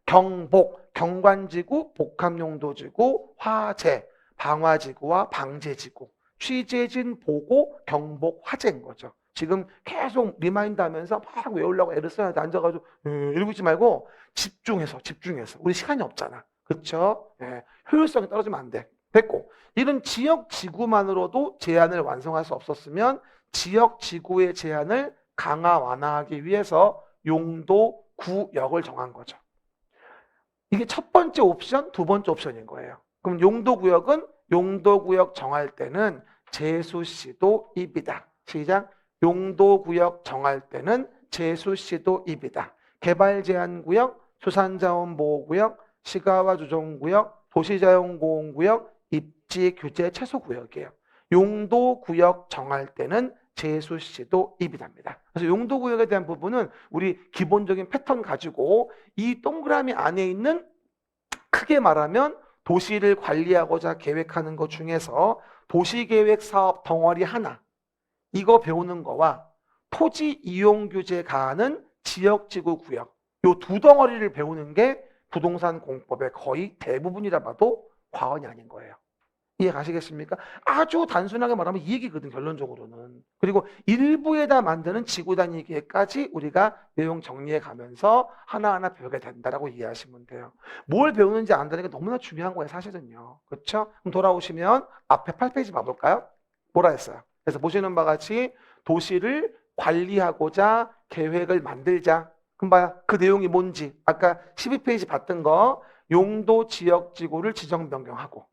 경복, 경관지구, 복합용도지구, 화재, 방화지구와 방제지구, 취재진, 보고, 경복, 화재인 거죠. 지금 계속 리마인드 하면서 막 외우려고 애를 써야 돼. 앉아가지고 이러고 있지 말고 집중해서. 우리 시간이 없잖아. 그렇죠? 효율성이 떨어지면 안 돼. 됐고, 이런 지역 지구만으로도 제한을 완성할 수 없었으면 지역 지구의 제한을 강화 완화하기 위해서 용도 구역을 정한 거죠. 이게 첫 번째 옵션, 두 번째 옵션인 거예요. 그럼 용도구역은 용도구역 정할 때는 제수시도 입이다. 시작. 용도구역 정할 때는 제수시도입이다. 개발제한구역, 수산자원보호구역, 시가와조정구역, 도시자연보호구역, 입지규제 최소구역이에요. 용도구역 정할 때는 제수시도입이답니다. 그래서 용도구역에 대한 부분은 우리 기본적인 패턴 가지고 이 동그라미 안에 있는 크게 말하면 도시를 관리하고자 계획하는 것 중에서 도시계획 사업 덩어리 하나, 이거 배우는 거와 토지 이용 규제 가하는 지역지구 구역, 요 두 덩어리를 배우는 게 부동산 공법의 거의 대부분이라 봐도 과언이 아닌 거예요. 이해 가시겠습니까? 아주 단순하게 말하면 이 얘기거든, 결론적으로는. 그리고 일부에다 만드는 지구 단위 계획까지 우리가 내용 정리해 가면서 하나하나 배우게 된다라고 이해하시면 돼요. 뭘 배우는지 안다는 게 너무나 중요한 거예요, 사실은요. 그렇죠? 그럼 돌아오시면 앞에 8페이지 봐볼까요? 뭐라 했어요? 그래서 보시는 바와 같이 도시를 관리하고자 계획을 만들자. 그럼 봐요. 그 내용이 뭔지. 아까 12페이지 봤던 거, 용도 지역 지구를 지정 변경하고,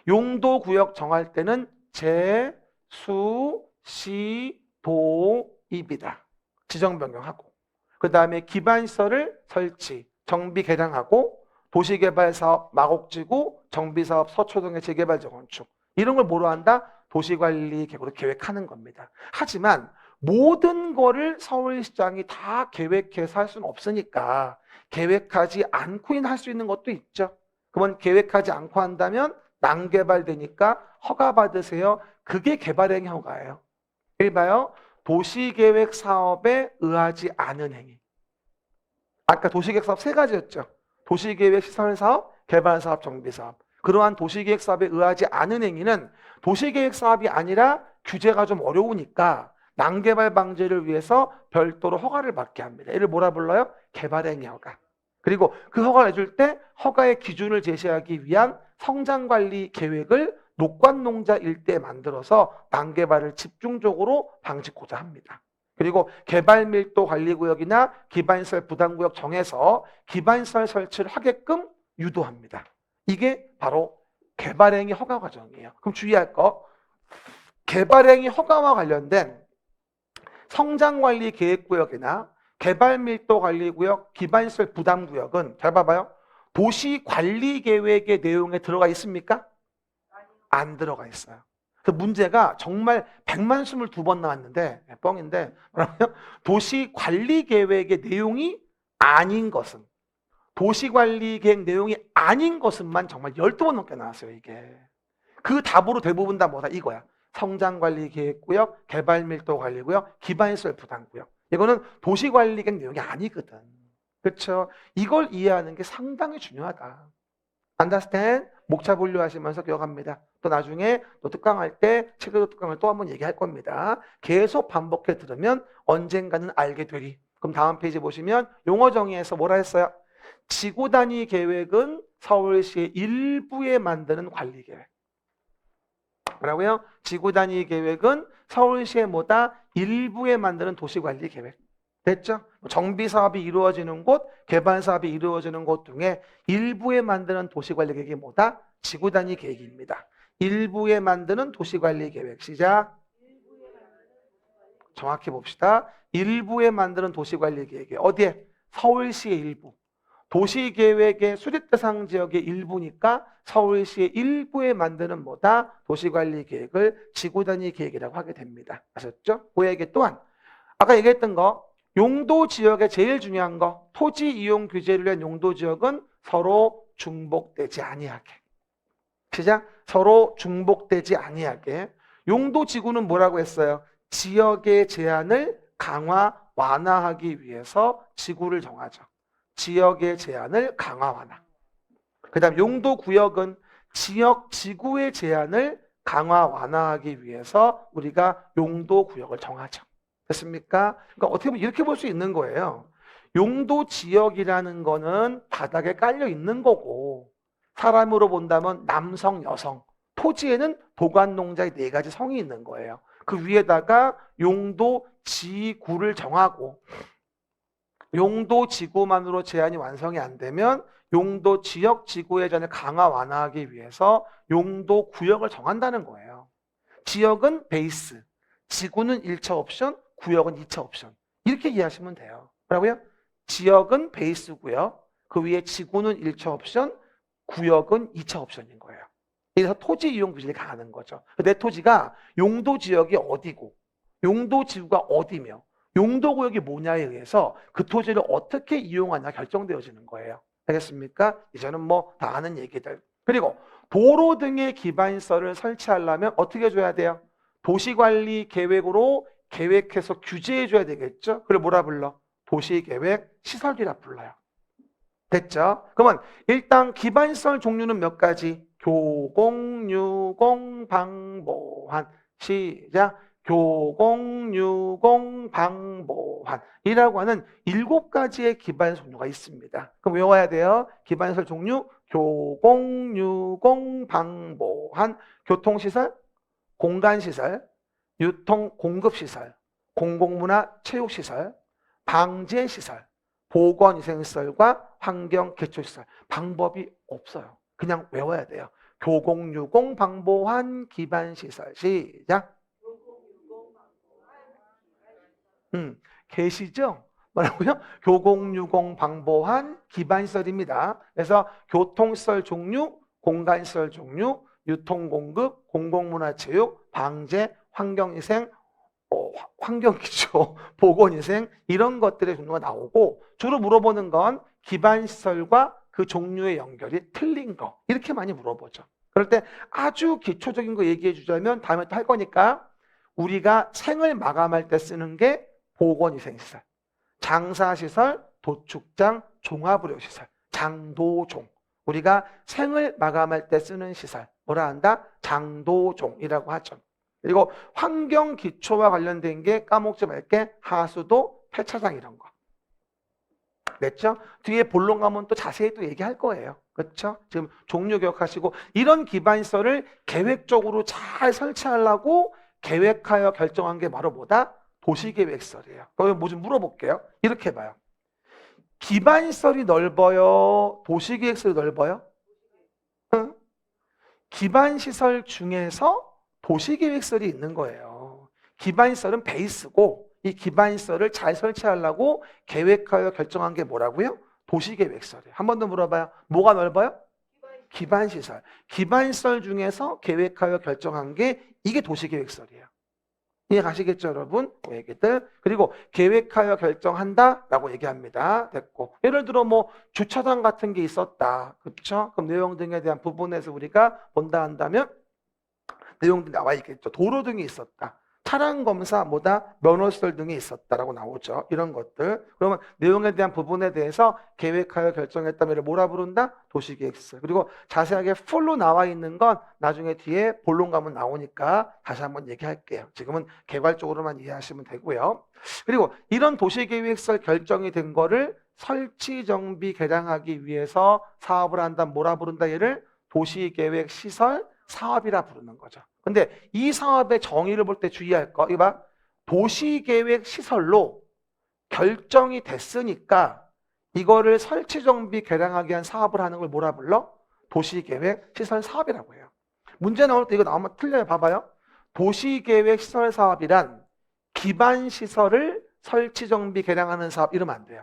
용도 구역 정할 때는 제, 수, 시, 도, 입이다. 지정 변경하고, 그 다음에 기반시설을 설치, 정비 개량하고, 도시개발사업 마곡지구, 정비사업 서초동의 재개발 재건축, 이런 걸 뭐로 한다? 도시관리 계획으로 계획하는 겁니다. 하지만 모든 거를 서울시장이 다 계획해서 할 수는 없으니까 계획하지 않고 할 수 있는 것도 있죠. 그러면 계획하지 않고 한다면 난개발되니까 허가받으세요. 그게 개발행위 허가예요. 여기 봐요. 도시계획 사업에 의하지 않은 행위. 아까 도시계획 사업 3가지였죠. 도시계획 시설사업, 개발사업, 정비사업. 그러한 도시계획 사업에 의하지 않은 행위는 도시계획 사업이 아니라 규제가 좀 어려우니까 난개발 방지를 위해서 별도로 허가를 받게 합니다. 이를 뭐라 불러요? 개발행위 허가. 그리고 그 허가를 내줄 때 허가의 기준을 제시하기 위한 성장관리 계획을 녹관농자 일대에 만들어서 난개발을 집중적으로 방지하고자 합니다. 그리고 개발밀도관리구역이나 기반시설 부담구역 정해서 기반시설 설치를 하게끔 유도합니다. 이게 바로 개발행위 허가 과정이에요. 그럼 주의할 거, 개발행위 허가와 관련된 성장관리 계획구역이나 개발밀도관리구역, 기반시설 부담구역은 잘 봐봐요. 도시관리계획의 내용에 들어가 있습니까? 안 들어가 있어요. 그 문제가 정말 122번 나왔는데 뻥인데 뭐라고요? 도시관리계획의 내용이 아닌 것은, 도시관리계획 내용이 아닌 것은만 정말 12번 넘게 나왔어요. 이게 그 답으로 대부분 다 뭐다 이거야. 성장관리계획구역, 개발밀도관리구역, 기반시설 부담구역. 이거는 도시관리계획 내용이 아니거든. 그렇죠? 이걸 이해하는 게 상당히 중요하다. understand? 목차 분류하시면서 기억합니다. 또 나중에 또 특강할 때 체계도 특강을 또 한번 얘기할 겁니다. 계속 반복해 들으면 언젠가는 알게 되리. 그럼 다음 페이지 보시면 용어 정의에서 뭐라 했어요? 지구 단위 계획은 서울시의 일부에 만드는 관리 계획. 뭐라고요? 지구 단위 계획은 서울시의 뭐다? 일부에 만드는 도시관리 계획. 됐죠? 정비 사업이 이루어지는 곳, 개발 사업이 이루어지는 곳 중에 일부에 만드는 도시관리 계획이 뭐다? 지구 단위 계획입니다. 일부에 만드는 도시관리 계획. 시작. 정확히 봅시다. 일부에 만드는 도시관리 계획이 어디에? 서울시의 일부. 도시계획의 수립 대상 지역의 일부니까 서울시의 일부에 만드는 뭐다? 도시관리 계획을 지구 단위 계획이라고 하게 됩니다. 아셨죠? 그 얘기 또한 아까 얘기했던 거, 용도 지역의 제일 중요한 거, 토지 이용 규제를 위한 용도 지역은 서로 중복되지 아니하게. 시작. 서로 중복되지 아니하게. 용도 지구는 뭐라고 했어요? 지역의 제한을 강화 완화하기 위해서 지구를 정하죠. 지역의 제한을 강화 완화. 그 다음 용도 구역은 지역 지구의 제한을 강화 완화하기 위해서 우리가 용도 구역을 정하죠. 됐습니까? 그러니까 어떻게 보면 이렇게 볼 수 있는 거예요. 용도 지역이라는 거는 바닥에 깔려 있는 거고, 사람으로 본다면 남성, 여성, 토지에는 도관농자의 4가지 성이 있는 거예요. 그 위에다가 용도 지구를 정하고, 용도 지구만으로 제한이 완성이 안 되면 용도 지역 지구의 제한을 강화 완화하기 위해서 용도 구역을 정한다는 거예요. 지역은 베이스, 지구는 1차 옵션, 구역은 2차 옵션. 이렇게 이해하시면 돼요. 뭐라고요? 지역은 베이스고요. 그 위에 지구는 1차 옵션, 구역은 2차 옵션인 거예요. 그래서 토지 이용 규제를 가하는 거죠. 내 토지가 용도 지역이 어디고, 용도 지구가 어디며, 용도 구역이 뭐냐에 의해서 그 토지를 어떻게 이용하냐 결정되어지는 거예요. 알겠습니까? 이제는 뭐 다 아는 얘기들. 그리고 도로 등의 기반시설을 설치하려면 어떻게 해줘야 돼요? 도시관리 계획으로 계획해서 규제해줘야 되겠죠? 그걸 뭐라 불러? 도시계획 시설비라 불러요. 됐죠? 그러면 일단 기반시설 종류는 몇 가지? 교공, 유공, 방보한. 시작. 교공, 유공, 방보한 이라고 하는 7가지의 기반시설 종류가 있습니다. 그럼 외워야 돼요. 기반시설 종류 교공, 유공, 방보한. 교통시설, 공간시설, 유통, 공급시설, 공공문화, 체육시설, 방제시설, 보건위생시설과 환경기초시설. 방법이 없어요. 그냥 외워야 돼요. 교공유공 방보한 기반시설. 시작. 계시죠? 뭐라고요? 교공유공 방보한 기반시설입니다. 그래서 교통시설 종류, 공간시설 종류, 유통공급, 공공문화체육, 방제, 환경위생, 환경기초, 보건위생 이런 것들의 종류가 나오고 주로 물어보는 건 기반시설과 그 종류의 연결이 틀린 거 이렇게 많이 물어보죠. 그럴 때 아주 기초적인 거 얘기해 주자면 다음에 또 할 거니까 우리가 생을 마감할 때 쓰는 게 보건위생시설, 장사시설, 도축장, 종합의료시설, 장도종. 우리가 생을 마감할 때 쓰는 시설 뭐라 한다? 장도종이라고 하죠. 그리고 환경기초와 관련된 게 까먹지 말게 하수도, 폐차장 이런 거. 됐죠? 뒤에 본론 가면 또 자세히 또 얘기할 거예요. 그렇죠? 지금 종류 기억하시고 이런 기반시설을 계획적으로 잘 설치하려고 계획하여 결정한 게 바로 뭐다? 도시계획설이에요. 그럼 뭐 좀 물어볼게요. 이렇게 봐요. 기반시설이 넓어요? 도시계획설이 넓어요? 응? 기반시설 중에서 도시계획설이 있는 거예요. 기반시설은 베이스고 이 기반시설을 잘 설치하려고 계획하여 결정한 게 뭐라고요? 도시계획설이에요. 한 번 더 물어봐요. 뭐가 넓어요? 기반시설. 기반시설 중에서 계획하여 결정한 게 이게 도시계획설이에요. 이해 가시겠죠, 여러분? 그 얘기들. 그리고 계획하여 결정한다라고 얘기합니다. 됐고. 예를 들어 뭐 주차장 같은 게 있었다. 그렇죠? 그럼 내용 등에 대한 부분에서 우리가 본다 한다면 내용들이 나와 있겠죠. 도로 등이 있었다. 차량 검사, 뭐다? 면허시설 등이 있었다라고 나오죠. 이런 것들. 그러면 내용에 대한 부분에 대해서 계획하여 결정했다면 뭐라 부른다? 도시계획설. 그리고 자세하게 풀로 나와 있는 건 나중에 뒤에 본론 가면 나오니까 다시 한번 얘기할게요. 지금은 개괄적으로만 이해하시면 되고요. 그리고 이런 도시계획설 결정이 된 거를 설치, 정비, 개량하기 위해서 사업을 한다. 뭐라 부른다? 얘를 도시계획 시설 사업이라 부르는 거죠. 근데 이 사업의 정의를 볼 때 주의할 거, 이거 봐. 도시계획 시설로 결정이 됐으니까 이거를 설치, 정비, 개량하기 위한 사업을 하는 걸 뭐라 불러? 도시계획 시설 사업이라고 해요. 문제 나올 때 이거 나오면 틀려요. 봐봐요. 도시계획 시설 사업이란 기반 시설을 설치, 정비, 개량하는 사업 이러면 안 돼요.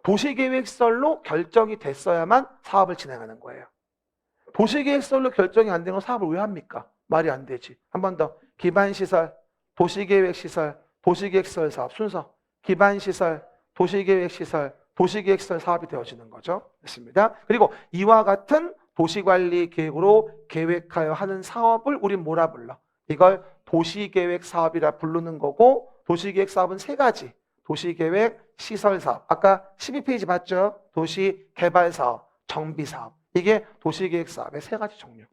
도시계획 시설로 결정이 됐어야만 사업을 진행하는 거예요. 도시계획설로 결정이 안 되는 사업을 왜 합니까? 말이 안 되지. 한 번 더. 기반시설, 도시계획시설, 도시계획시설 사업 순서. 기반시설, 도시계획시설, 도시계획시설 사업이 되어지는 거죠. 됐습니다. 그리고 이와 같은 도시관리 계획으로 계획하여 하는 사업을 우린 뭐라 불러? 이걸 도시계획 사업이라 부르는 거고 도시계획 사업은 세 가지. 도시계획 시설 사업. 아까 12페이지 봤죠? 도시개발 사업, 정비 사업. 이게 도시계획 사업의 세 가지 종류.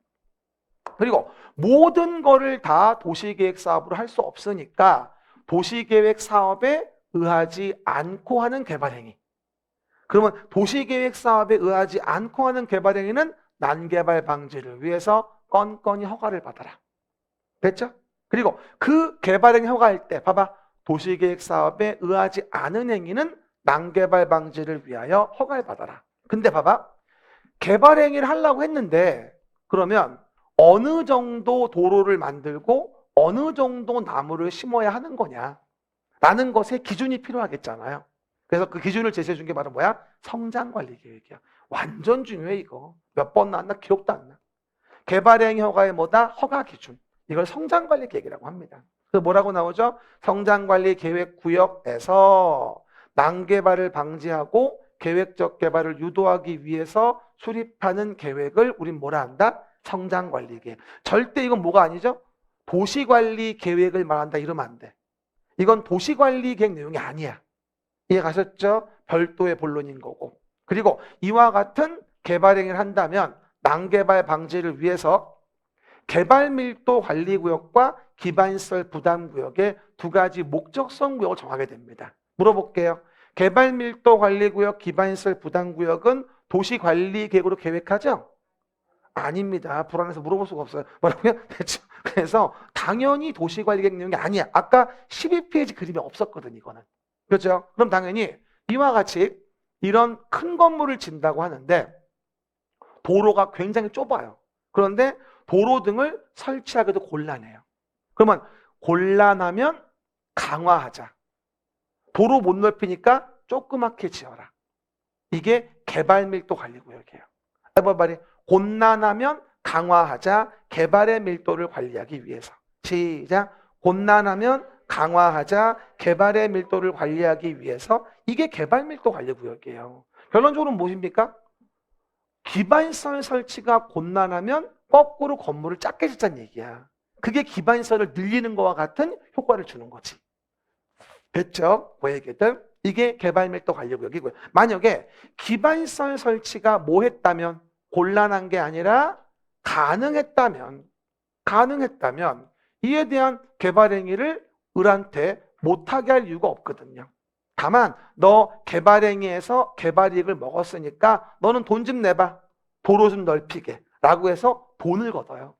그리고 모든 거를 다 도시계획 사업으로 할 수 없으니까 도시계획 사업에 의하지 않고 하는 개발행위. 그러면 도시계획 사업에 의하지 않고 하는 개발행위는 난개발 방지를 위해서 건건이 허가를 받아라. 됐죠? 그리고 그 개발행위 허가할 때 봐봐. 도시계획 사업에 의하지 않은 행위는 난개발 방지를 위하여 허가를 받아라. 근데 봐봐. 개발 행위를 하려고 했는데 그러면 어느 정도 도로를 만들고 어느 정도 나무를 심어야 하는 거냐 라는 것에 기준이 필요하겠잖아요. 그래서 그 기준을 제시해 준 게 바로 뭐야? 성장관리계획이야. 완전 중요해 이거. 몇 번 나왔나? 기록도 안 나. 개발행위 허가의 뭐다? 허가 기준. 이걸 성장관리계획이라고 합니다. 그래서 뭐라고 나오죠? 성장관리계획구역에서 난개발을 방지하고 계획적 개발을 유도하기 위해서 수립하는 계획을 우린 뭐라 한다? 성장관리계획. 절대 이건 뭐가 아니죠? 도시관리계획을 말한다 이러면 안 돼. 이건 도시관리계획 내용이 아니야. 이해 가셨죠? 별도의 본론인 거고. 그리고 이와 같은 개발행위를 한다면 난개발 방지를 위해서 개발밀도 관리구역과 기반시설 부담구역의 두 가지 목적성 구역을 정하게 됩니다. 물어볼게요. 개발밀도 관리구역, 기반시설 부담구역은 도시관리계획으로 계획하죠? 아닙니다. 불안해서 물어볼 수가 없어요. 뭐라고요? 그래서 당연히 도시관리계획 내용이 아니야. 아까 12페이지 그림이 없었거든 이거는. 그렇죠? 그럼 당연히 이와 같이 이런 큰 건물을 짓는다고 하는데 도로가 굉장히 좁아요. 그런데 도로 등을 설치하기도 곤란해요. 그러면 곤란하면 강화하자. 도로 못 넓히니까 조그맣게 지어라. 이게 개발밀도 관리구역이에요. 말이 곤란하면 강화하자. 개발의 밀도를 관리하기 위해서. 시작. 곤란하면 강화하자. 개발의 밀도를 관리하기 위해서. 이게 개발밀도 관리구역이에요. 결론적으로 무엇입니까? 기반시설 설치가 곤란하면 거꾸로 건물을 작게 짓자는 얘기야. 그게 기반시설을 늘리는 것과 같은 효과를 주는 거지. 됐죠? 그 얘기들. 이게 개발밀도 관리구역이고요. 만약에 기반시설 설치가 뭐 했다면 곤란한 게 아니라 가능했다면 이에 대한 개발 행위를 을한테 못하게 할 이유가 없거든요. 다만 너 개발행위에서 개발이익을 먹었으니까 너는 돈 좀 내봐. 도로 좀 넓히게. 라고 해서 돈을 걷어요.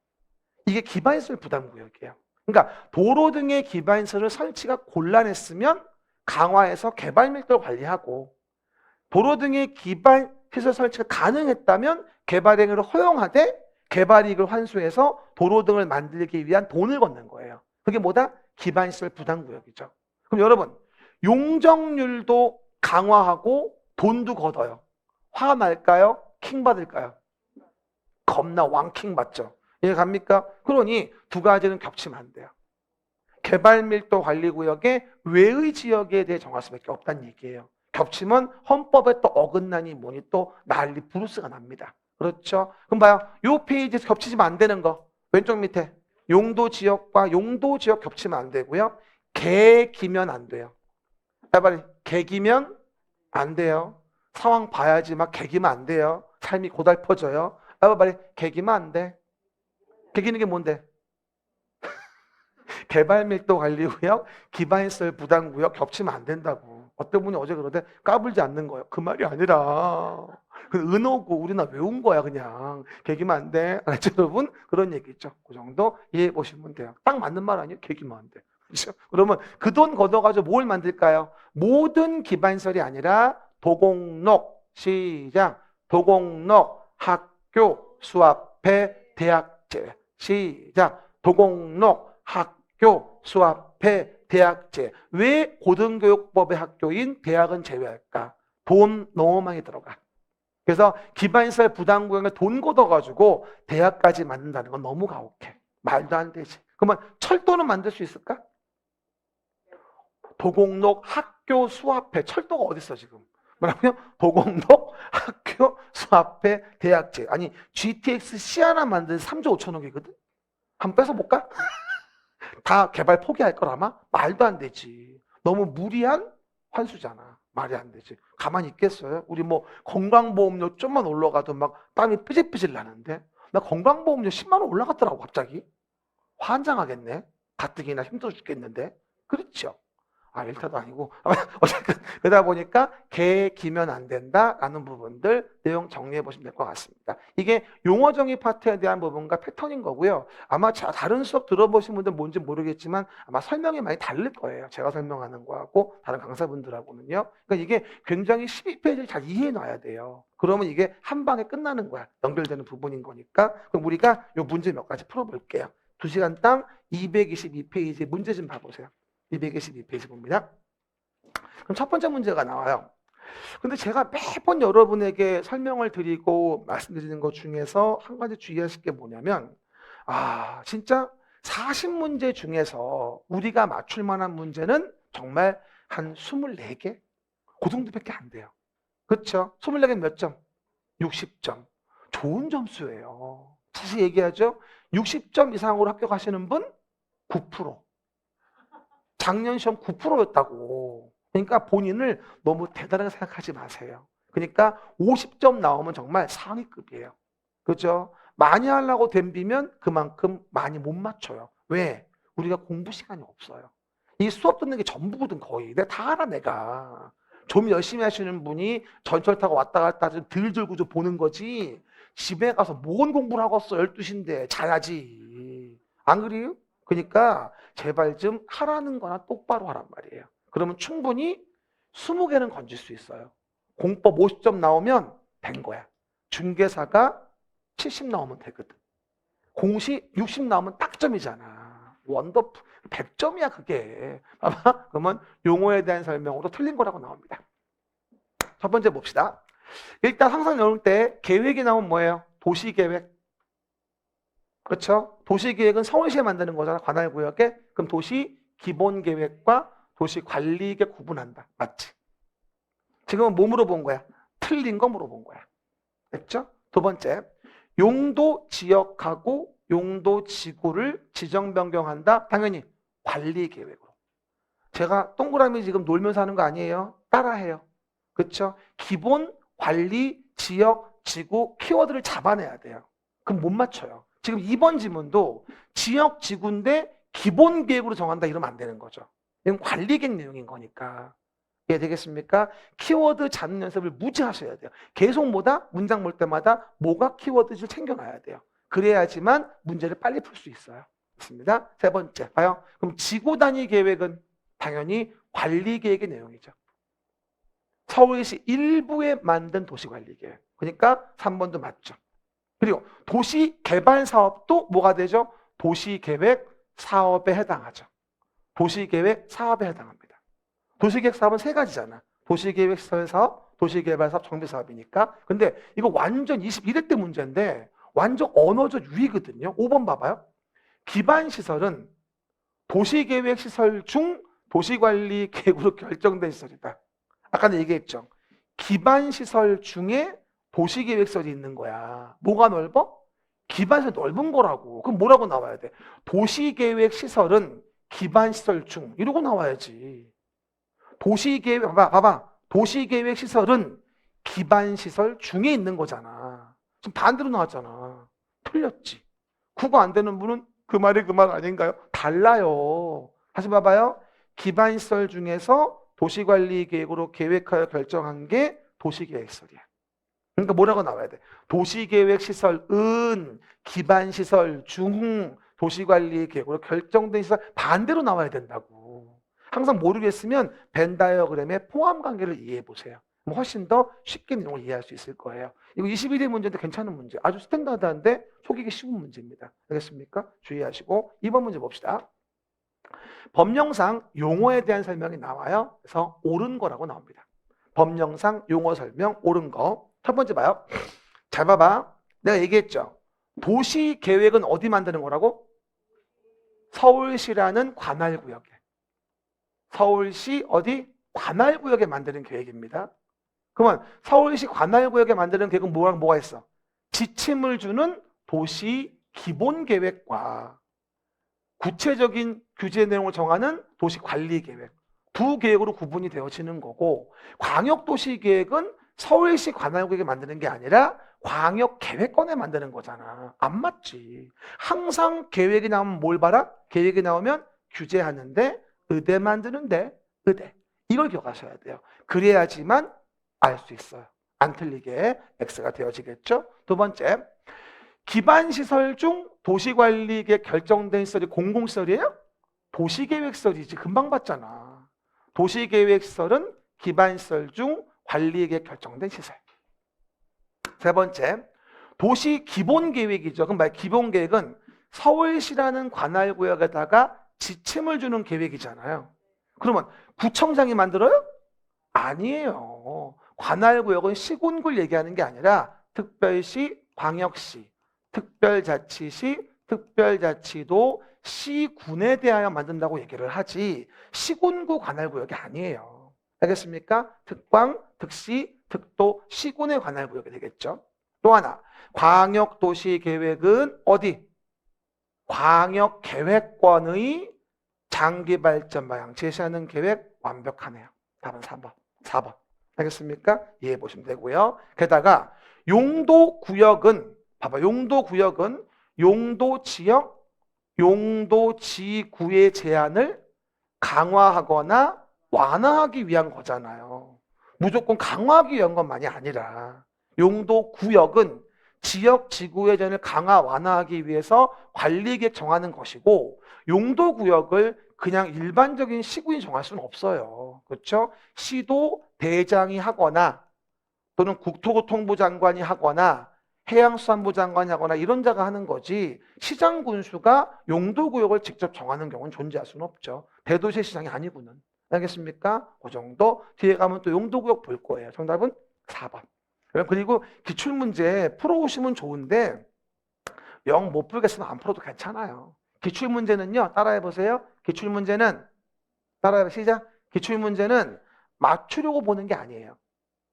이게 기반시설 부담구역이에요. 그러니까 도로 등의 기반시설을 설치가 곤란했으면 강화해서 개발 밀도를 관리하고, 도로 등의 기반시설 설치가 가능했다면 개발행위를 허용하되 개발이익을 환수해서 도로 등을 만들기 위한 돈을 걷는 거예요. 그게 뭐다? 기반시설 부담구역이죠. 그럼 여러분, 용적률도 강화하고 돈도 걷어요. 화 날까요? 킹 받을까요? 겁나 왕킹 받죠. 이해 갑니까? 그러니 두 가지는 겹치면 안 돼요. 개발밀도 관리구역의 외의 지역에 대해 정할 수밖에 없다는 얘기예요. 겹치면 헌법에 또 어긋나니 뭐니 또 난리 부르스가 납니다. 그렇죠? 그럼 봐요. 이 페이지에서 겹치시면 안 되는 거. 왼쪽 밑에 용도 지역과 용도 지역 겹치면 안 되고요. 개기면 안 돼요. 빨리 개기면 안 돼요. 상황 봐야지 막 개기면 안 돼요. 삶이 고달퍼져요. 빨리 개기면 안 돼. 개기는 게 뭔데? 개발밀도 관리구역, 기반시설 부담구역 겹치면 안 된다고. 어떤 분이 어제 그러대 까불지 않는 거예요. 그 말이 아니라 그 은어고 우리나 외운 거야 그냥. 개기면 안 돼. 알죠 여러분? 그런 얘기죠. 그 정도 이해해 보시면 돼요. 딱 맞는 말 아니에요? 개기면 안 돼. 그렇죠? 그러면 그 돈 걷어가지고 뭘 만들까요? 모든 기반시설이 아니라 도공록, 시작. 도공록, 학교, 수합회, 대학제. 시작. 도공록, 학교, 수합회, 대학제. 왜 고등교육법의 학교인 대학은 제외할까? 돈 너무 많이 들어가. 그래서 기반시설 부담구역에 돈 걷어가지고 대학까지 만든다는 건 너무 가혹해. 말도 안 되지. 그러면 철도는 만들 수 있을까? 도공록, 학교, 수합회. 철도가 어디 있어 지금? 뭐라고요? 도공록, 학교, 수합회, 대학제. 아니 GTX C 하나 만든 3조 5천억이거든? 한번 뺏어볼까? 다 개발 포기할 거라마? 말도 안 되지. 너무 무리한 환수잖아. 말이 안 되지. 가만히 있겠어요? 우리 뭐 건강보험료 좀만 올라가도 막 땀이 삐질삐질 나는데 나 건강보험료 10만 원 올라갔더라고 갑자기. 환장하겠네. 가뜩이나 힘들어 죽겠는데. 그렇죠? 아, 일타도 아니고. 어쨌든, 그러다 보니까 개기면 안 된다라는 부분들 내용 정리해 보시면 될 것 같습니다. 이게 용어 정의 파트에 대한 부분과 패턴인 거고요. 아마 다른 수업 들어보신 분들 뭔지 모르겠지만 아마 설명이 많이 다를 거예요. 제가 설명하는 거하고 다른 강사분들하고는요. 그러니까 이게 굉장히 12페이지를 잘 이해해 놔야 돼요. 그러면 이게 한 방에 끝나는 거야. 연결되는 부분인 거니까. 그럼 우리가 이 문제 몇 가지 풀어볼게요. 2시간당 222페이지 문제 좀 봐보세요. 222페이지 봅니다. 그럼 첫 번째 문제가 나와요. 근데 제가 매번 여러분에게 설명을 드리고 말씀드리는 것 중에서 한 가지 주의하실 게 뭐냐면, 진짜 40문제 중에서 우리가 맞출 만한 문제는 정말 한 24개? 그 정도밖에 안 돼요. 그렇죠? 24개는 몇 점? 60점. 좋은 점수예요. 다시 얘기하죠. 60점 이상으로 합격하시는 분 9%. 작년 시험 9%였다고. 그러니까 본인을 너무 대단하게 생각하지 마세요. 그러니까 50점 나오면 정말 상위급이에요. 그렇죠? 많이 하려고 덤비면 그만큼 많이 못 맞춰요. 왜? 우리가 공부 시간이 없어요. 이 수업 듣는 게 전부거든 거의. 내가 다 알아 내가. 좀 열심히 하시는 분이 전철 타고 왔다 갔다 좀 덜 들고 좀 보는 거지. 집에 가서 뭔 공부를 하고 왔어 12시인데 자야지. 안 그래요? 그러니까 제발 좀 하라는 거나 똑바로 하란 말이에요. 그러면 충분히 20개는 건질 수 있어요. 공법 50점 나오면 된 거야. 중개사가 70 나오면 되거든. 공시 60 나오면 딱 점이잖아. 원더풀 100점이야 그게. 봐봐. 그러면 용어에 대한 설명으로 틀린 거라고 나옵니다. 첫 번째 봅시다. 일단 항상 나올 때 계획이 나오면 뭐예요? 도시계획. 그렇죠? 도시계획은 서울시에 만드는 거잖아. 관할구역에. 그럼 도시 기본계획과 도시 관리계획 구분한다. 맞지? 지금은 뭐 물어본 거야? 틀린 거 물어본 거야. 됐죠? 두 번째, 용도 지역하고 용도 지구를 지정 변경한다. 당연히 관리계획으로. 제가 동그라미 지금 놀면서 하는 거 아니에요? 따라해요. 그렇죠? 기본, 관리, 지역, 지구 키워드를 잡아내야 돼요. 그럼 못 맞춰요. 지금 이번 지문도 지역, 지구인데 기본 계획으로 정한다 이러면 안 되는 거죠. 이건 관리계획 내용인 거니까. 이해되겠습니까? 키워드 잡는 연습을 무지 하셔야 돼요. 계속 뭐다? 문장 볼 때마다 뭐가 키워드를 챙겨놔야 돼요. 그래야지만 문제를 빨리 풀 수 있어요. 있습니다. 세 번째, 봐요. 그럼 지구 단위 계획은 당연히 관리 계획의 내용이죠. 서울시 일부에 만든 도시관리계획. 그러니까 3번도 맞죠. 그리고 도시개발 사업도 뭐가 되죠? 도시계획 사업에 해당하죠. 도시계획 사업에 해당합니다. 도시계획 사업은 세 가지잖아. 도시계획 시설 사업, 도시개발 사업, 정비 사업이니까. 근데 이거 완전 21회 때 문제인데 완전 언어적 유의거든요. 5번 봐봐요. 기반시설은 도시계획 시설 중 도시관리 계획으로 결정된 시설이다. 아까도 얘기했죠. 기반시설 중에 도시계획설이 있는 거야. 뭐가 넓어? 기반시설 넓은 거라고. 그럼 뭐라고 나와야 돼? 도시계획 시설은 기반시설 중 이러고 나와야지. 도시계획 봐봐. 도시계획 시설은 기반시설 중에 있는 거잖아. 지금 반대로 나왔잖아. 틀렸지. 국어 안 되는 분은 그 말이 그 말 아닌가요? 달라요. 다시 봐봐요. 기반시설 중에서 도시관리계획으로 계획하여 결정한 게 도시계획시설이야. 그러니까 뭐라고 나와야 돼? 도시계획시설은 기반시설 중 도시관리계획으로 결정된 시설 반대로 나와야 된다고. 항상 모르겠으면 벤 다이어그램의 포함관계를 이해해 보세요. 훨씬 더 쉽게 내용을 이해할 수 있을 거예요. 이거 21회 문제인데 괜찮은 문제. 아주 스탠다드한데 속이기 쉬운 문제입니다. 알겠습니까? 주의하시고 2번 문제 봅시다. 법령상 용어에 대한 설명이 나와요. 그래서 옳은 거라고 나옵니다. 법령상 용어 설명 옳은 거. 첫 번째 봐요. 잘 봐봐. 내가 얘기했죠. 도시 계획은 어디 만드는 거라고? 서울시라는 관할구역에. 서울시 어디? 관할구역에 만드는 계획입니다. 그러면 서울시 관할구역에 만드는 계획은 뭐랑 뭐가 있어? 지침을 주는 도시 기본계획과 구체적인 규제 내용을 정하는 도시관리계획. 두 계획으로 구분이 되어지는 거고, 광역도시계획은 서울시 관할구역에 만드는 게 아니라 광역계획권에 만드는 거잖아. 안 맞지. 항상 계획이 나오면 뭘 봐라? 계획이 나오면 규제하는데 의대 만드는데 의대. 이걸 기억하셔야 돼요. 그래야지만 알 수 있어요. 안 틀리게 X가 되어지겠죠? 두 번째, 기반시설 중 도시관리계획 결정된 시설이 공공시설이에요? 도시계획시설이지. 금방 봤잖아. 도시계획시설은 기반시설 중 관리계획 결정된 시설. 세 번째, 도시기본계획이죠. 그럼 기본계획은 서울시라는 관할구역에다가 지침을 주는 계획이잖아요. 그러면 구청장이 만들어요? 아니에요. 관할구역은 시군구를 얘기하는 게 아니라 특별시, 광역시, 특별자치시, 특별자치도, 시군에 대하여 만든다고 얘기를 하지 시군구 관할구역이 아니에요. 알겠습니까? 특광, 특시, 특도, 시군의 관할구역이 되겠죠. 또 하나, 광역도시계획은 어디? 광역계획권의 장기발전 방향 제시하는 계획 완벽하네요. 답은 3번. 4번. 알겠습니까? 이해해 보시면 되고요. 게다가 용도구역은 봐봐. 용도구역은 용도지역, 용도지구의 제한을 강화하거나 완화하기 위한 거잖아요. 무조건 강화하기 위한 것만이 아니라 용도구역은 지역 지구의 제한을 강화 완화하기 위해서 관리계획 정하는 것이고 용도구역을 그냥 일반적인 시군이 정할 수는 없어요. 그렇죠? 시도 대장이 하거나 또는 국토교통부 장관이 하거나 해양수산부 장관이 하거나 이런 자가 하는 거지 시장 군수가 용도구역을 직접 정하는 경우는 존재할 수는 없죠. 대도시 시장이 아니고는. 알겠습니까? 그 정도. 뒤에 가면 또 용도구역 볼 거예요. 정답은 4번. 그리고 기출문제 풀어오시면 좋은데 영 못 풀겠으면 안 풀어도 괜찮아요. 기출문제는요. 따라해보세요. 기출문제는 따라해봐. 시작. 기출문제는 맞추려고 보는 게 아니에요.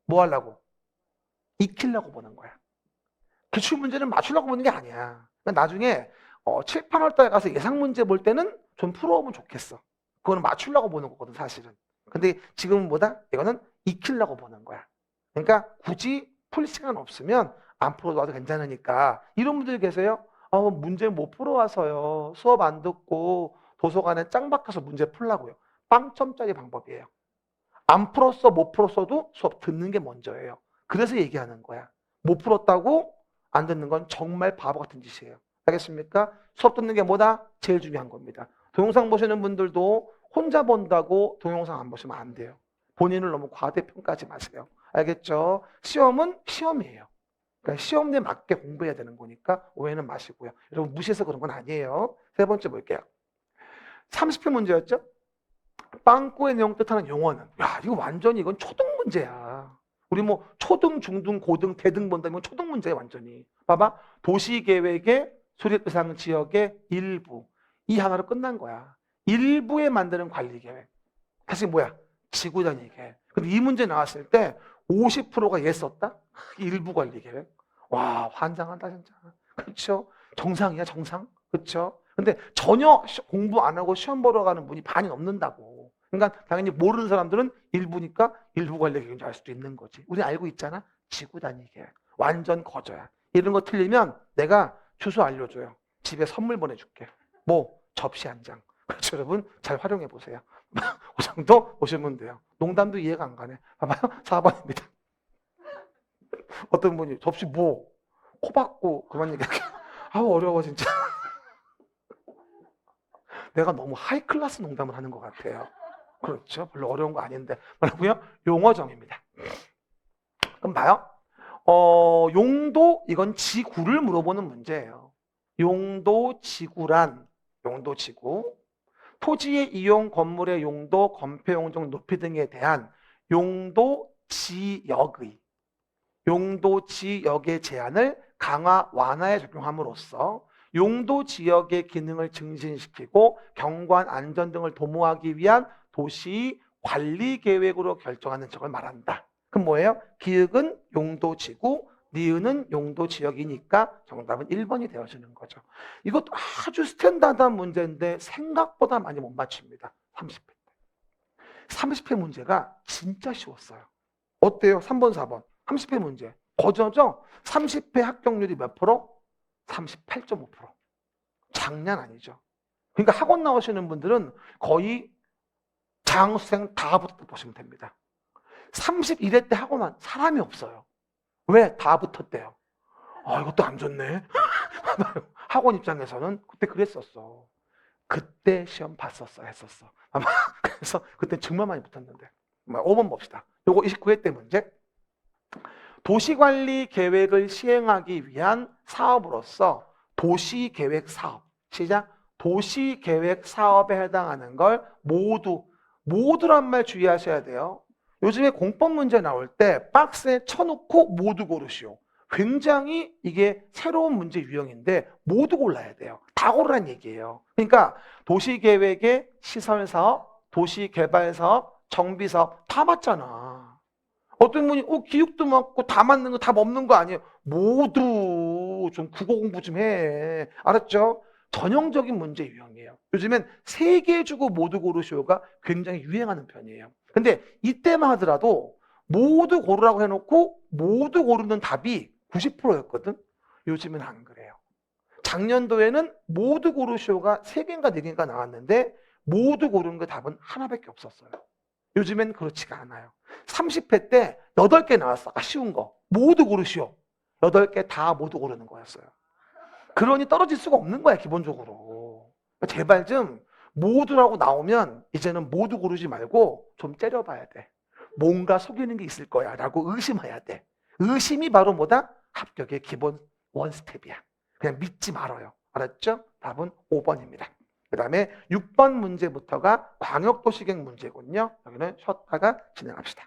뭐 하려고? 익히려고 보는 거야. 기출문제는 맞추려고 보는 게 아니야. 그러니까 나중에 7, 8월 달에 가서 예상문제 볼 때는 좀 풀어오면 좋겠어. 그거는 맞추려고 보는 거거든 사실은. 근데 지금은 뭐다? 이거는 익히려고 보는 거야. 그러니까 굳이 풀 시간 없으면 안 풀어도 괜찮으니까. 이런 분들이 계세요. 문제 못 풀어와서요. 수업 안 듣고 도서관에 짱 박혀서 문제 풀라고요. 빵점짜리 방법이에요. 안 풀었어, 못 풀었어도 수업 듣는 게 먼저예요. 그래서 얘기하는 거야. 못 풀었다고 안 듣는 건 정말 바보 같은 짓이에요. 알겠습니까? 수업 듣는 게 뭐다? 제일 중요한 겁니다. 동영상 보시는 분들도 혼자 본다고 동영상 안 보시면 안 돼요. 본인을 너무 과대평가하지 마세요. 알겠죠? 시험은 시험이에요. 그러니까 시험에 맞게 공부해야 되는 거니까 오해는 마시고요. 여러분 무시해서 그런 건 아니에요. 세 번째 볼게요. 30회 문제였죠? 빵꾸의 내용 뜻하는 용어는, 야, 이거 완전히 이건 초등 문제야. 우리 뭐 초등, 중등, 고등, 대등 본다면 초등 문제야 완전히. 봐봐. 도시계획의 수립대상 지역의 일부. 이 하나로 끝난 거야. 일부에 만드는 관리계획. 사실 뭐야? 지구단위계획. 근데 이 문제 나왔을 때 50%가 예 썼다? 일부 관리계획. 와, 환장한다 진짜. 그렇죠? 정상이야 정상. 그렇죠? 근데 전혀 공부 안 하고 시험 보러 가는 분이 반이 넘는다고. 그러니까 당연히 모르는 사람들은 일부니까 일부 관리계획인지 알 수도 있는 거지. 우리 알고 있잖아. 지구단위계획. 완전 거저야. 이런 거 틀리면 내가 주소 알려줘요. 집에 선물 보내줄게. 뭐? 접시 한 장. 그렇죠, 여러분? 잘 활용해 보세요. 그 정도 보시면 돼요. 농담도 이해가 안 가네. 봐봐요. 4번입니다. 어떤 분이 접시 뭐? 코 박고 그만 얘기할게. 아우 어려워 진짜. 내가 너무 하이 클래스 농담을 하는 것 같아요. 그렇죠. 별로 어려운 거 아닌데. 뭐라고요? 용어정입니다. 그럼 봐요. 용도, 이건 지구를 물어보는 문제예요. 용도, 지구란, 용도, 지구. 토지의 이용, 건물의 용도, 건폐 용적, 높이 등에 대한 용도, 지역의, 용도, 지역의 제한을 강화, 완화에 적용함으로써 용도 지역의 기능을 증진시키고 경관, 안전 등을 도모하기 위한 도시 관리 계획으로 결정하는 척을 말한다. 그럼 뭐예요? 기역은 용도 지구, 니은은 용도 지역이니까 정답은 1번이 되어지는 거죠. 이것도 아주 스탠다드한 문제인데 생각보다 많이 못 맞춥니다. 30회 때. 30회 문제가 진짜 쉬웠어요. 어때요? 3번, 4번. 30회 문제. 거저죠? 30회 합격률이 몇 프로? 38.5%. 장난 아니죠. 그러니까 학원 나오시는 분들은 거의 장수생 다 붙었다 보시면 됩니다. 31회 때 학원 사람이 없어요. 왜? 다 붙었대요. 아, 이것도 안 좋네. 학원 입장에서는 그때 그랬었어. 그때 시험 봤었어, 했었어. 아마 그래서 그때 정말 많이 붙었는데. 5번 봅시다. 요거 29회 때 문제. 도시관리 계획을 시행하기 위한 사업으로서 도시계획 사업. 시작. 도시계획 사업에 해당하는 걸 모두란 말 주의하셔야 돼요. 요즘에 공법 문제 나올 때 박스에 쳐놓고 모두 고르시오. 굉장히 이게 새로운 문제 유형인데 모두 골라야 돼요. 다 고르란 얘기예요. 그러니까 도시계획의 시설사업, 도시개발사업, 정비사업 다 맞잖아. 어떤 분이 기육도 맞고 다 맞는 거 다 없는 거 아니에요. 모두 좀 국어 공부 좀 해. 알았죠? 전형적인 문제 유형이에요. 요즘엔 3개 주고 모두 고르시오가 굉장히 유행하는 편이에요. 근데 이때만 하더라도 모두 고르라고 해놓고 모두 고르는 답이 90%였거든. 요즘은 안 그래요. 작년도에는 모두 고르시오가 3개인가 4개인가 나왔는데 모두 고르는 거 답은 하나밖에 없었어요. 요즘엔 그렇지가 않아요. 30회 때 8개 나왔어. 쉬운 거. 모두 고르시오. 8개 다 모두 고르는 거였어요. 그러니 떨어질 수가 없는 거야, 기본적으로. 제발 좀 모두라고 나오면 이제는 모두 고르지 말고 좀 째려봐야 돼. 뭔가 속이는 게 있을 거야 라고 의심해야 돼. 의심이 바로 뭐다? 합격의 기본 원스텝이야. 그냥 믿지 말아요. 알았죠? 답은 5번입니다. 그 다음에 6번 문제부터가 광역도시계획 문제군요. 여기는 쉬었다가 진행합시다.